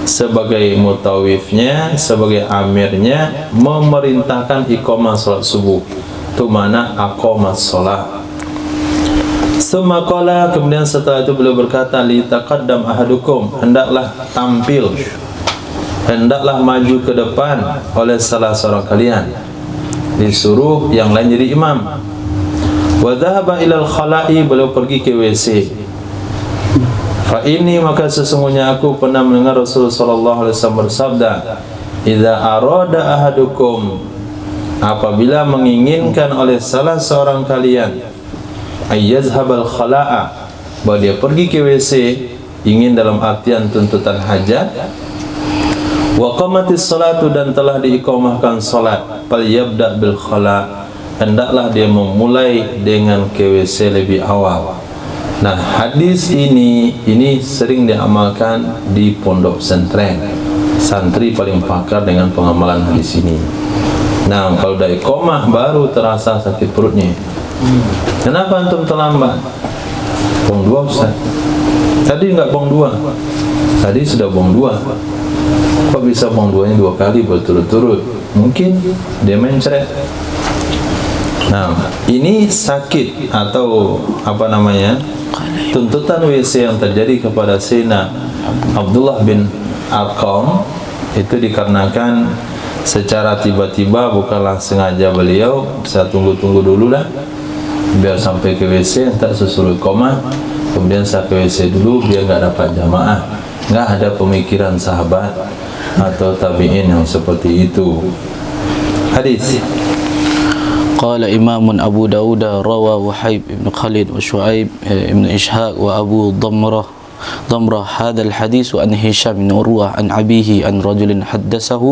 Speaker 1: sebagai mutawifnya, sebagai amirnya, memerintahkan iqamah salat subuh. Itu mana aqamas salat. Summa qala, kemudian setelah itu beliau berkata, li taqaddam ahadukum, hendaklah tampil, hendaklah maju ke depan oleh salah seorang kalian, disuruh yang lain jadi imam. Wa dhahaba ilal khala'i, beliau pergi ke WC. Fa ini, maka sesungguhnya aku pernah mendengar Rasulullah sallallahu alaihi wasallam bersabda, idza arada ahadukum, apabila menginginkan oleh salah seorang kalian, ayyazhabal khala'a, bahwa dia pergi ke WC, ingin dalam artian tuntutan hajat, wa qamatis salatu, dan telah diiqamahkan salat, fal yabda bil khala', hendaklah dia memulai dengan ke WC lebih awal. Nah, hadis ini sering diamalkan di pondok pesantren. Santri paling pakar dengan pengamalan hadis ini. Nah, kalau dah iqamah baru terasa sakit perutnya. Kenapa antum terlambat? Bong 2 Ustaz. Tadi enggak bong 2. Tadi sudah bong 2. Kok bisa bong 2-nya 2 kali berturut-turut? Mungkin dia mencret. Nah, ini sakit atau apa namanya? Tuntutan WC yang terjadi kepada Sayyidina Abdullah bin Arqam itu dikarenakan secara tiba-tiba, bukanlah sengaja beliau, bisa tunggu-tunggu dulu lah biar sampai ke WC, tak sesuruh iqamah, kemudian saya ke WC dulu biar enggak dapat jamaah. Enggak ada pemikiran sahabat atau tabi'in yang seperti itu. Hadis
Speaker 4: قال إمام أبو داود روى وحيب بن خالد وشعيب بن إشهاق وأبو ضمرة هذا الحديث عن هشام بن عروة عن أبيه عن رجل حدثه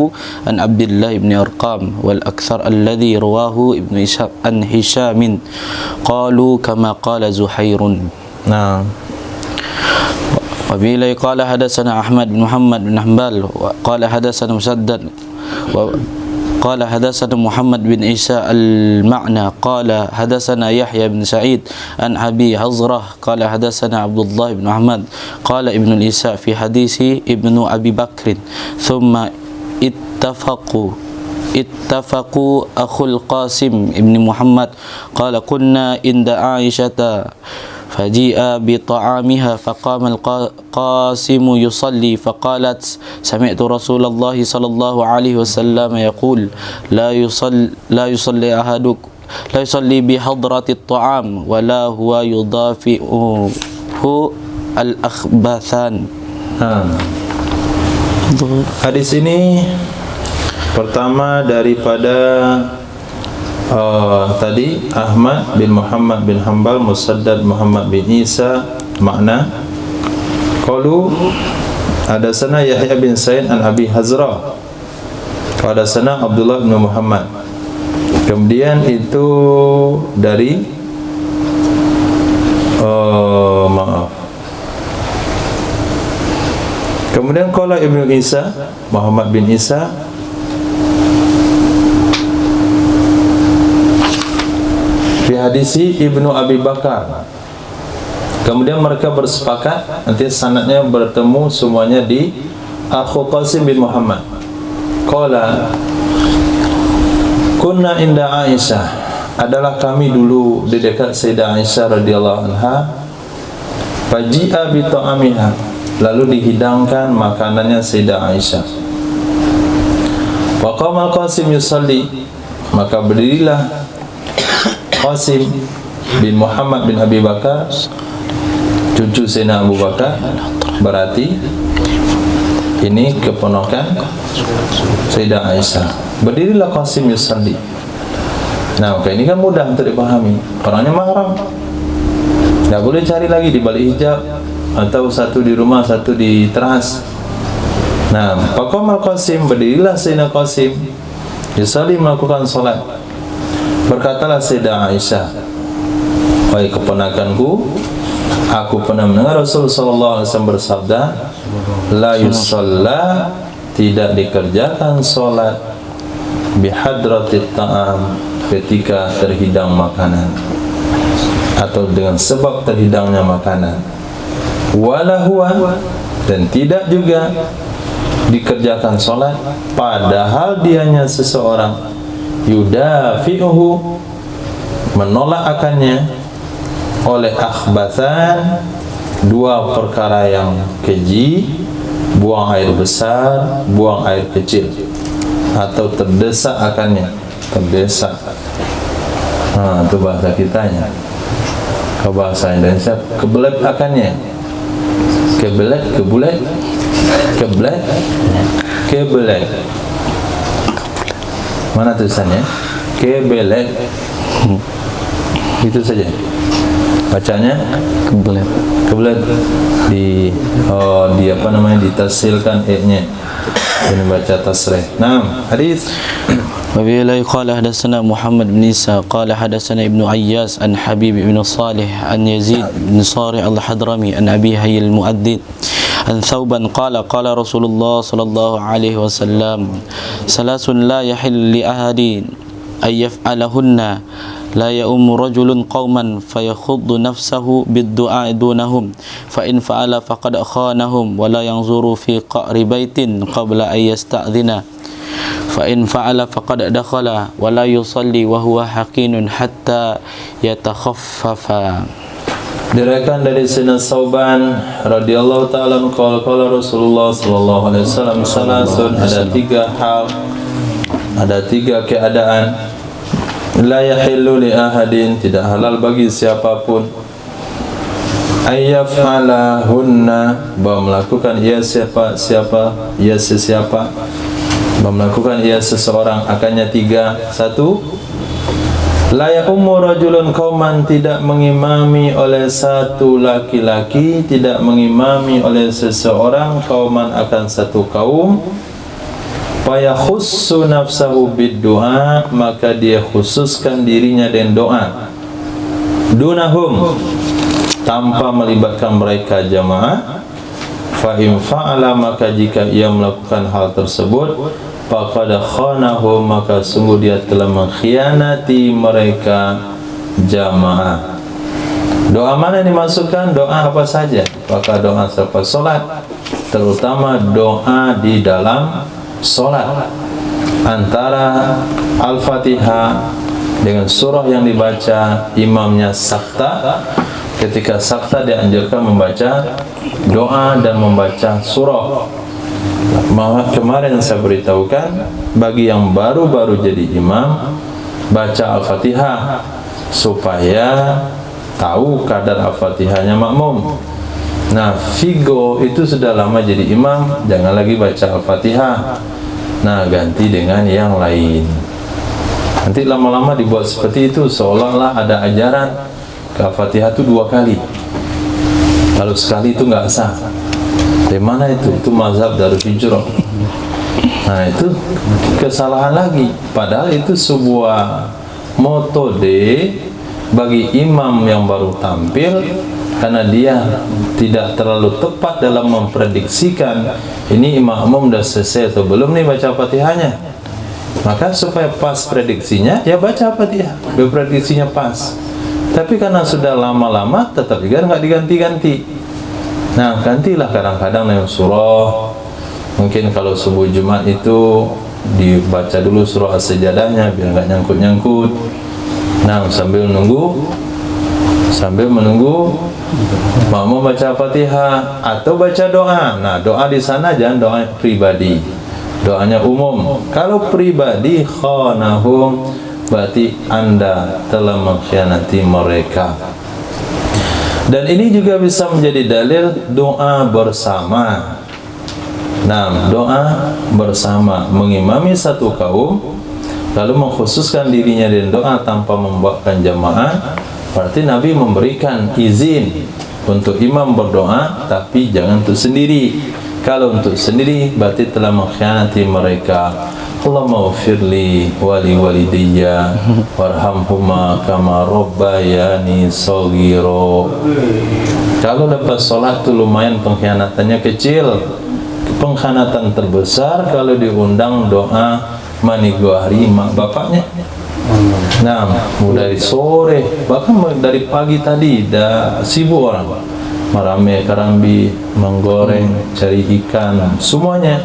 Speaker 4: عن عبد الله بن أرقام والأكثر الذي رواه ابن إشهاق عن هشام قالوا كما قال زهير.
Speaker 1: Nah,
Speaker 4: وبه قال حدثنا أحمد بن محمد بن حنبل قال حدثنا مسدد قال حدثنا محمد بن عيسى المعنى قال حدثنا يحيى بن سعيد عن أبي حزرة قال حدثنا عبد الله بن أحمد قال ابن الإساء في حديث ابن أبي بكر ثم اتفقوا أخو القاسم ابن محمد قال كنا عند عائشة فجيء بطعامها فقام القاسم يصلي فقالت سمعت رسول الله صلى الله عليه وسلم يقول لا يصلي بحضرة الطعام ولا هو يضافئه الأخبثان.
Speaker 1: Hadis ini pertama daripada tadi Ahmad bin Muhammad bin Hanbal, Musaddad Muhammad bin Isa, makna qalu hadatsana Yahya bin Sa'id an Abi Hazrah hadatsana Abdullah bin Muhammad. Kemudian itu dari kemudian qala Ibnu Isa, Muhammad bin Isa fi hadisi Ibnu Abi Bakar. Kemudian mereka bersepakat, nanti sanadnya bertemu semuanya di Akhu Qasim bin Muhammad. Qala kunna inda Aisyah, adalah kami dulu di dekat Sayyidah Aisyah radhiyallahu anha. Faji'a bi ta'amiha, lalu dihidangkan makanannya Sayyidah Aisyah. Faqama Qasim yusalli, maka berdirilah Qasim bin Muhammad bin Abi Bakar, cucu Sayyidina Abu Bakar, berarti ini keponakan Sayyidah Aisyah. Berdirilah Qasim yusalli. Nah, oke, ini kan mudah untuk dipahami. Orangnya mahram, tidak boleh cari lagi di balik hijab atau satu di rumah, satu di teras. Nah, faqama Qasim, berdirilah Sayyidina Qasim yusalli, melakukan salat. Berkatalah Sayyidah Aisyah, wahai keponakanku, aku pernah mendengar Rasulullah SAW bersabda, la yusalla, tidak dikerjakan solat, bihadratit ta'am, ketika terhidang makanan atau dengan sebab terhidangnya makanan, wala huwa, dan tidak juga dikerjakan solat padahal dianya seseorang yudafi'uhu, menolak akannya, oleh akhbathan, dua perkara yang keji, buang air besar, buang air kecil, atau terdesak akannya, terdesak. Itu bahasa kitanya. Kalau bahasa Indonesia, kebelet akannya, kebelet, kebulet, kebelet, kebelet. Mana tulisannya? Kebelet. Itu saja bacanya,
Speaker 4: kebelet.
Speaker 1: Kebelet di apa namanya, ditasilkan e-nya. Ini baca tasrih. Nah, hadis
Speaker 4: وبه قال حدثنا محمد بن عيسى قال حدثنا ابن عياس عن حبيب بن صالح عن يزيد بن صارع الحضرمي عن أبي هي المؤذن عن ثوبا قال قال رسول الله صلى الله عليه وسلم ثلاث لا يحل لأحد أن يفعلهن لا يؤم رجل قوما فيخض نفسه بالدعاء دونهم فإن فعل فقد خانهم ولا ينظر في قعر بيت قبل أن يستأذن فإن فعل فقد دخل ولا يصلي وهو حقين حتى يتخفف.
Speaker 1: Diriwayatkan dari Sayyidina Sauban radhiyallahu ta'ala qala Rasulullah sallallahu alaihi wasallam salasun, ada tiga hal, ada tiga keadaan, la yahillu li ahadin, tidak halal bagi siapapun, ayyafalahunna, bahwa melakukan ia siapa, ia sesiapa, melakukan ia seseorang akannya tiga. Satu, La ya'ummu rajulun qauman, tidak mengimami oleh satu laki-laki, tidak mengimami oleh seseorang qauman akan satu kaum, fa yakhussu nafsahu bid-du'a, maka dia khususkan dirinya dengan doa, dunahum, tanpa melibatkan mereka jamaah. Fa in fa'ala, maka jika ia melakukan hal tersebut, faqad khanahum, maka sungguh dia telah mengkhianati mereka jamaah. Doa mana yang dimasukkan? Doa apa saja? Apakah doa selepas solat? Terutama doa di dalam solat, antara Al-Fatihah dengan surah yang dibaca imamnya sakta. Ketika sakta dianjurkan membaca doa dan membaca surah. Kemarin saya beritahukan, bagi yang baru-baru jadi imam, baca Al-Fatihah supaya tahu kadar Al-Fatihahnya makmum. Nah, Vigo itu sudah lama jadi imam, jangan lagi baca Al-Fatihah. Nah, ganti dengan yang lain. Nanti lama-lama dibuat seperti itu, seolah-olah ada ajaran Al-Fatihah itu 2 kali. Kalau sekali itu nggak sah. Dari mana itu? Itu mazhab Darul Hijrah. Nah, itu kesalahan lagi. Padahal itu sebuah metode bagi imam yang baru tampil, karena dia tidak terlalu tepat dalam memprediksikan ini makmum sudah selesai atau belum nih baca Fatihahnya. Maka supaya pas prediksinya, ya baca Fatihah, biar prediksinya pas. Tapi karena sudah lama-lama tetap juga nggak diganti-ganti. Nah, gantilah kadang-kadang dengan surah. Mungkin kalau subuh Jumat itu dibaca dulu surah As-Sajadahnya biar nggak nyangkut-nyangkut. Nah, sambil menunggu makmum baca Fatihah atau baca doa. Nah, doa di sana jangan doa pribadi, doanya umum. Kalau pribadi khanahum, berarti Anda telah mengkhianati mereka. Dan ini juga bisa menjadi dalil doa bersama. Nah, doa bersama, mengimami satu kaum lalu mengkhususkan dirinya dengan doa tanpa membuatkan jamaah, berarti Nabi memberikan izin untuk imam berdoa, tapi jangan untuk sendiri. Kalau untuk sendiri berarti telah mengkhianati mereka. Allahumma ghfirli wali walidayya warhamhuma kama rabbayani shaghira. Kalau lepas sholat itu lumayan pengkhianatannya kecil. Pengkhianatan terbesar kalau diundang doa manigwari mak bapaknya. Nah, mulai sore bahkan dari pagi tadi dah sibuk orang merame karambi, menggoreng, cari ikan, semuanya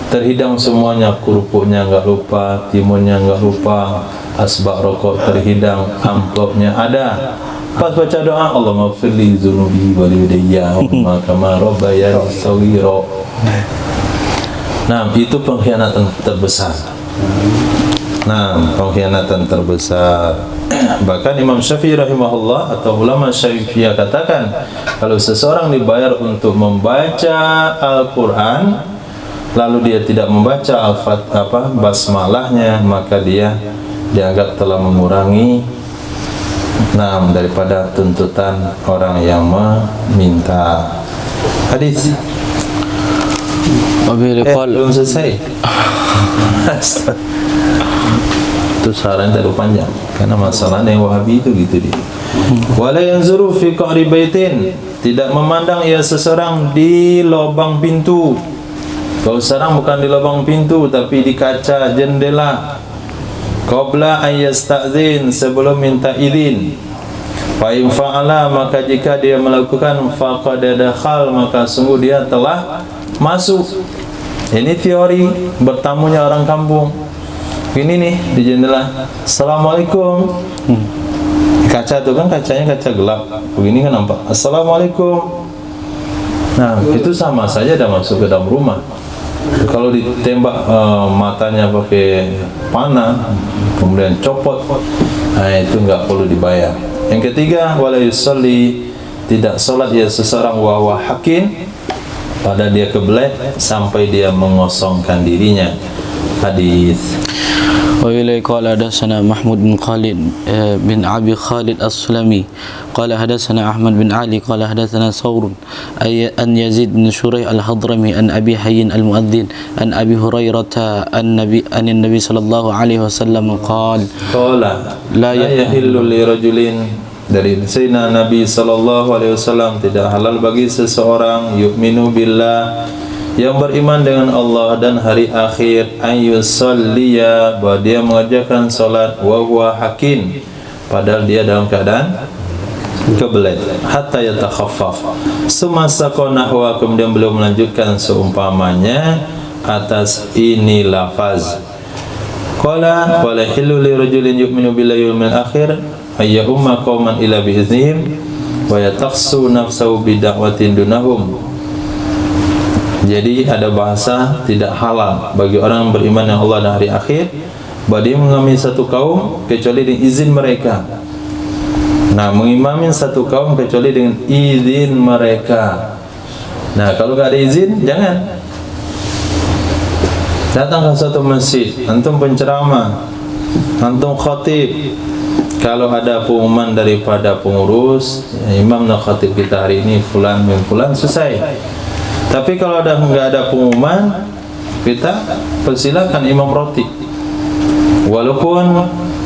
Speaker 1: terhidang, semuanya, kerupuknya nggak lupa, timunnya nggak lupa, asbak rokok terhidang, amplopnya ada. Pas baca doa, Allahumma firli zunubi walidayya wa kama rabbayani shaghira. Nah, itu pengkhianatan terbesar. Nah, pengkhianatan terbesar. Bahkan Imam Syafi'i rahimahullah atau ulama Syafi'iyah katakan, kalau seseorang dibayar untuk membaca Al-Quran lalu dia tidak membaca basmalahnya, maka dia dianggap telah mengurangi daripada tuntutan orang yang meminta. Hadis belum selesai. Itu saran terlalu panjang karena masalah yang Wahabi itu gitu dia. Wala yanzuru fi qa'ri baitin, tidak memandang ia seseorang di lubang pintu. Kalau sekarang bukan di lubang pintu tapi di kaca jendela. Qabla an yasta'zin, sebelum minta izin. Fa in fa'ala, maka jika dia melakukan faqad dakhal, maka sungguh dia telah masuk. Ini teori bertamunya orang kampung. Ini nih di jendela, Assalamualaikum. Kaca itu kan kacanya kaca gelap, begini kan nampak Assalamualaikum. Nah, itu sama saja dah masuk ke dalam rumah. Kalau ditembak matanya pakai panah kemudian copot, nah itu nggak perlu dibayar. Yang ketiga, wala yusalli, tidak salat ya seseorang wa huwa hakin, pada dia kebelet sampai dia mengosongkan dirinya. Hadis
Speaker 4: وإليه قال حدثنا محمود بن خالد بن أبي خالد السلمي قال حدثنا أحمد بن علي قال حدثنا ثور أن يزيد بن شريح الحضرمي أن أبي حي المؤذن أن أبي هريرة أن النبي صلى الله عليه وسلم قال
Speaker 1: la yahillu li rajulin, dari Sayyidina Nabi sallallahu alaihi wasallam, tidak halal bagi seseorang yu'minu billah, yang beriman dengan Allah dan hari akhir, ayyusalliya, bahwa dia mengerjakan salat, wa huwa hakin, padahal dia dalam keadaan kebelet, hatta yatakhaffaf, semasa qanahwa, kemudian beliau melanjutkan seumpamanya atas ini lafaz. Qala wala hillu li rajulin yu'minu billahi wal yawmil akhir ayya umma qauman ila bi'iznihim wa yataqsu nafsahu bida'watin dunahum. Jadi ada bahasa tidak halal bagi orang yang beriman dengan Allah dan hari akhir, bahwa dia mengimami satu kaum kecuali dengan izin mereka. Nah, mengimami satu kaum kecuali dengan izin mereka. Nah, kalau gak ada izin, jangan. Datang ke suatu masjid, antum penceramah, antum khatib, kalau ada pengumuman daripada pengurus, imam dan khatib kita hari ini fulan bin fulan, selesai. Tapi kalau nggak ada pengumuman, kita persilakan imam rotib, walaupun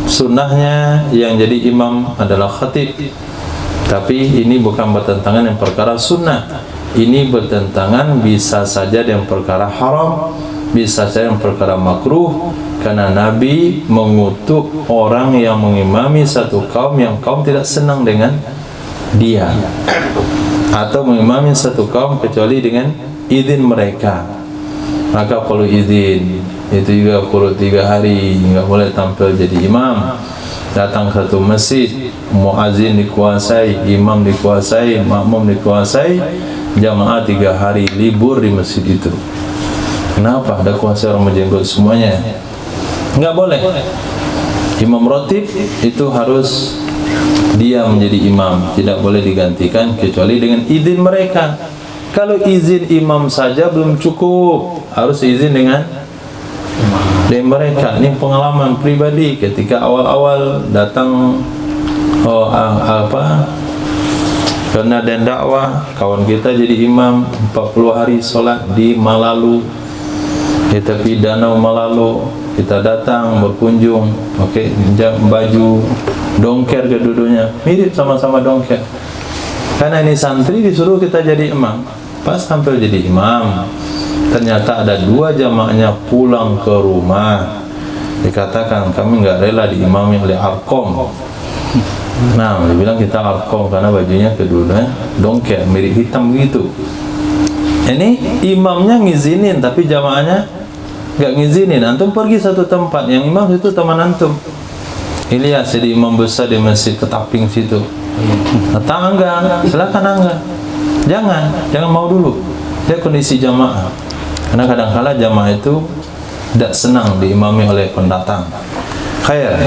Speaker 1: sunnahnya yang jadi imam adalah khatib. Tapi ini bukan bertentangan dengan perkara sunnah, ini bertentangan bisa saja dengan perkara haram, bisa saja yang perkara makruh, karena Nabi mengutuk orang yang mengimami satu kaum yang kaum tidak senang dengan dia, atau mengimami satu kaum kecuali dengan izin mereka. Maka perlu izin, itu juga perlu 3 hari, nggak boleh tampil jadi imam. Datang ke satu masjid, muazin dikuasai, imam dikuasai, makmum dikuasai, jamaah 3 hari libur di masjid itu. Kenapa? Ada kuasa orang menjenggot semuanya. Enggak boleh. Imam rotib itu harus dia menjadi imam, tidak boleh digantikan kecuali dengan izin mereka. Kalau izin imam saja belum cukup, harus izin dengan mereka. Ini pengalaman pribadi ketika awal-awal datang karena dan dakwah, kawan kita jadi imam 40 hari sholat di Malalu, di tepi danau Malalu. Kita datang berkunjung pakai baju dongker kedua-duanya, mirip sama-sama dongker. Karena ini santri disuruh kita jadi imam. Pas tampil jadi imam, ternyata ada 2 jamaahnya pulang ke rumah. Dikatakan kami nggak rela diimami oleh Arqam. Nah, dia bilang kita Arqam karena bajunya kedua-duanya dongker, mirip hitam begitu. Ini imamnya ngizinin tapi jamaahnya nggak ngizinin. Antum pergi satu tempat, yang imam itu teman antum, Ilyas jadi imam besar di masjid Ketaping situ. Datang enggak, silakan enggak. Jangan mau dulu. Lihat kondisi jamaah. Karena kadang-kala jamaah itu tidak senang diimami oleh pendatang. Khair.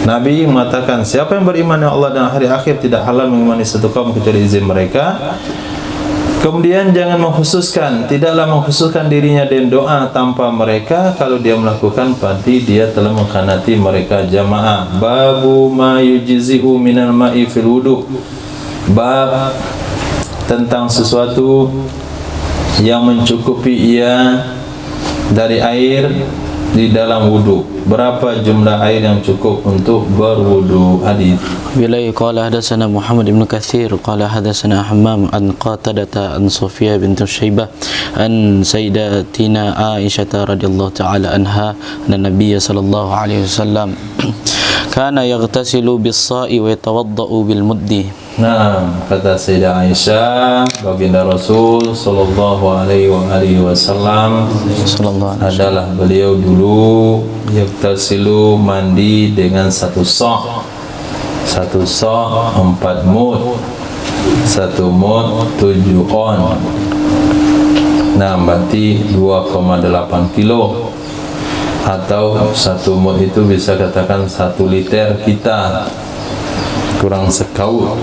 Speaker 1: Nabi mengatakan siapa yang beriman dengan Allah dan hari akhir tidak halal mengimani satu kaum kecuali izin mereka. Kemudian jangan mengkhususkan, tidaklah mengkhususkan dirinya dengan doa tanpa mereka. Kalau dia melakukan, berarti dia telah mengkhianati mereka jamaah. Babu ma yujzi'u minal ma'i fil wudu. Bab tentang sesuatu yang mencukupi ia dari air di dalam wudu. Berapa jumlah air yang cukup untuk berwudu? Hadis.
Speaker 4: Bilai qala hadatsana Muhammad ibn Katsir qala hadatsana Hammam an Qatadah an Sufyan bint Syaibah an Sayyidatina Aisyah radhiyallahu taala anha anna Nabiy sallallahu alaihi wasallam kana yaghtasilu bis-sa'i wa yatawaddau bil muddi.
Speaker 1: Nah, kata Sayyidah Aisyah, baginda Rasul sallallahu alaihi wasallam adalah beliau dulu yaktasilu mandi dengan satu sok 4 mud, 1 mud 7 on. Nah, berarti 2,8 kilo, atau 1 mud itu bisa katakan 1 liter kita kurang sekaut.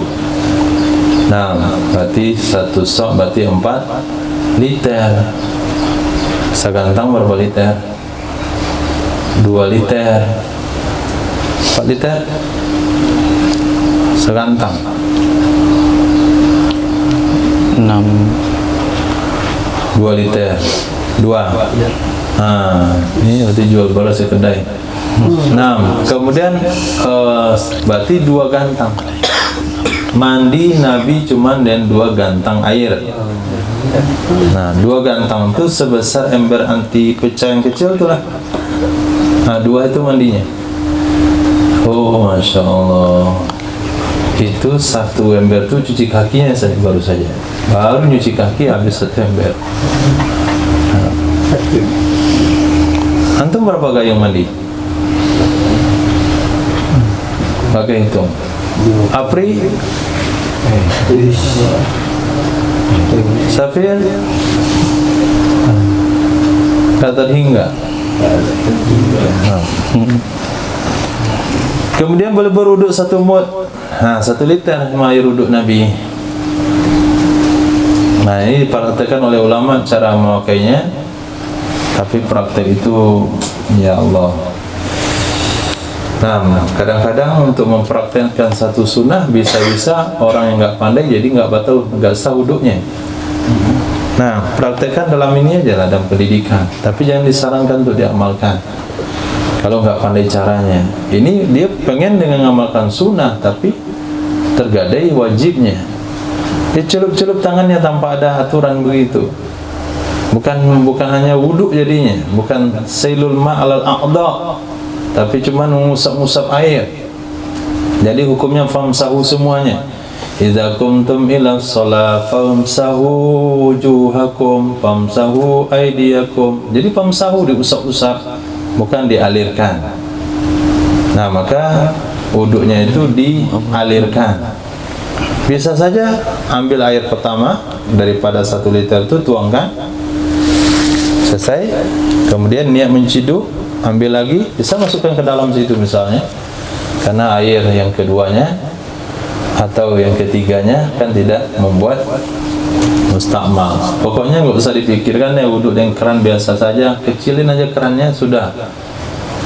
Speaker 1: Nah, berarti 1 sok berarti 4 liter. Segantang berapa liter? 2 liter, 4 liter, segantang.
Speaker 4: 6.
Speaker 1: 2 liter, 2. Ini berarti jual beras di kedai. 6. Kemudian berarti 2 gantang. Mandi Nabi cuman dengan 2 gantang air. Nah, 2 gantang itu sebesar ember anti pecah yang kecil itulah. Nah, 2 itu mandinya. Oh, Masya Allah. Itu 1 ember itu cuci kakinya baru saja. Baru nyuci kaki habis 1 ember. Nah. Antum berapa gayung mandi? Pakai hitung. Apri, Safir, kata hingga. Kemudian boleh berwuduk 1 mud. 1 liter air wuduk Nabi. Nah, ini dipraktekkan oleh ulama cara memakainya. Tapi praktek itu, ya Allah. Nah, kadang-kadang untuk mempraktekkan satu sunnah bisa-bisa orang yang nggak pandai jadi nggak batal, nggak sah wuduknya. Nah, praktekkan dalam ini aja lah, dalam pendidikan. Tapi jangan disarankan untuk diamalkan kalau nggak pandai caranya. Ini dia pengen dengan mengamalkan sunnah tapi tergadai wajibnya. Dia celup-celup tangannya tanpa ada aturan begitu. Bukan hanya wuduk jadinya, bukan sailul ma'alal a'dha, tapi cuma mengusap-usap air. Jadi hukumnya famsahu semuanya. Idza kumtum ila shalah famsahu wujuhakum famsahu aydiyakum. Jadi famsahu diusap-usap, bukan dialirkan. Nah, maka wuduknya itu dialirkan. Bisa saja ambil air pertama daripada 1 liter itu tuangkan, selesai. Kemudian niat menciduk, ambil lagi, bisa masukkan ke dalam situ misalnya, karena air yang keduanya atau yang ketiganya kan tidak membuat mustakmal. Pokoknya nggak usah dipikirkan ya, wuduk dengan keran biasa saja, kecilin aja kerannya sudah.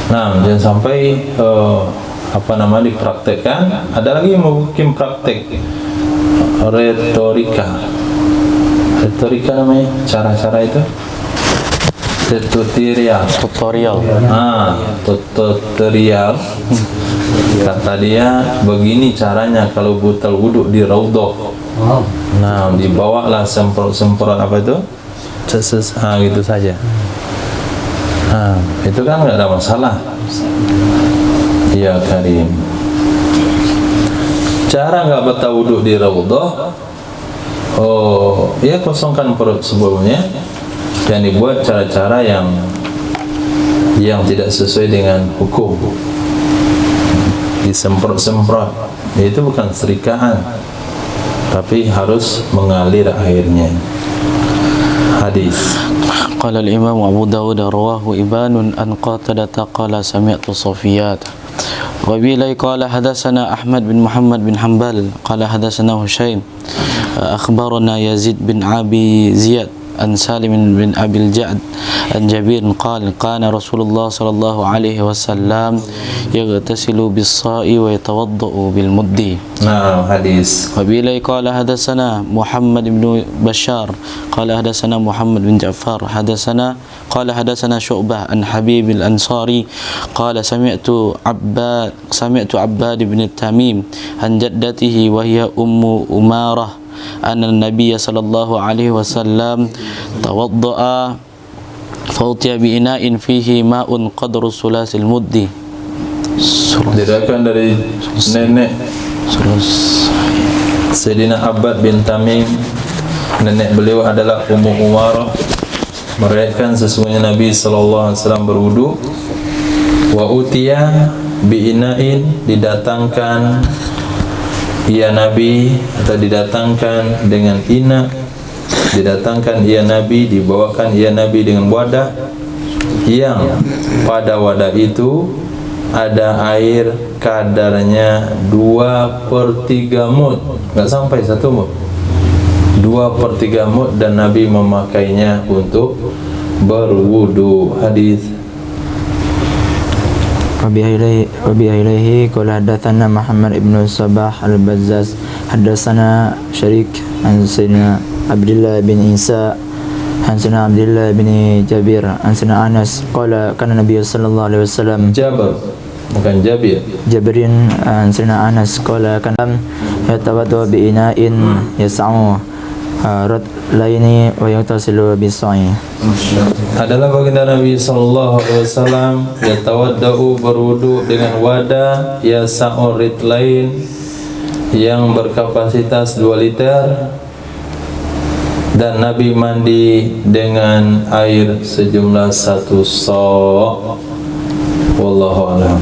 Speaker 1: Nah, jangan sampai dipraktekkan. Ada lagi yang mungkin praktek retorika namanya, cara-cara itu tutorial. Tutorial. Kata dia begini caranya kalau butal wuduk di raudhah. Nah, dibawalah semprot apa itu? Gitu saja. Itu kan nggak ada masalah. Ya Karim. Cara nggak batal wuduk di raudhah. Ya kosongkan perut sebelumnya. Dan dibuat cara-cara yang tidak sesuai dengan hukum. Disemprot-semprot. Itu bukan serikaan, tapi harus mengalir airnya. Hadis.
Speaker 4: Qala al-Imam Abu Dawud rawahu Ibanun an Qatadah qala sami'tu Safiyat. Wa bihi qala hadatsana Ahmad bin Muhammad bin Hanbal qala hadatsana Husain akhbarana Yazid bin Abi Ziyad an Salim bin Abil Ja'd an Jabir qala kana Rasulullah sallallahu alaihi wasallam yaghtasilu bis-sa'i wa yatawaddau bil muddi.
Speaker 1: Nah, hadis.
Speaker 4: Wa bihi qala hadatsana Muhammad bin Bashar qala hadatsana Muhammad bin Ja'far hadatsana qala hadatsana Syu'bah an Habib al-Ansari qala sami'tu Abbad bin Tamim an jaddatihi wa hiya Ummu Umarah anna an-nabiy sallallahu alaihi wasallam tawaddaa fautiya bi ina'in fihi ma'un qadru sulasil muddi.
Speaker 1: Diriwayatkan dari nenek Sayyidina Abbad bin Tamim, nenek beliau adalah Ummu Umarah, meriwayatkan sesungguhnya Nabi sallallahu alaihi wasallam berwudu. Wa utiya bi ina'in, didatangkan ia Nabi atau didatangkan dengan ina, didatangkan ia Nabi, dibawakan ia Nabi dengan wadah yang pada wadah itu ada air kadarnya 2/3 mud, nggak sampai 1 mud, 2/3 mud, dan Nabi memakainya untuk berwudu. Hadis.
Speaker 5: وبه قال حدثنا محمد بن صباح البزاز حدثنا شريك عن سيدنا عبد الله بن عيسى عن سيدنا عبد الله بن جابر عن سيدنا أنس قال كان النبي صلى الله عليه وسلم
Speaker 1: Jabar, bukan Jabir.
Speaker 5: Jabirin عن سيدنا أنس قال كان يتوضأ بإناء يسع رجلين ويغتسل بالصعي.
Speaker 1: Adalah baginda Nabi sallallahu alaihi wasallam yatawaddau berwudu dengan wadah yasa'ur ritlain yang berkapasitas 2 liter, dan Nabi mandi dengan air sejumlah 1 sa'. Wallahu a'lam.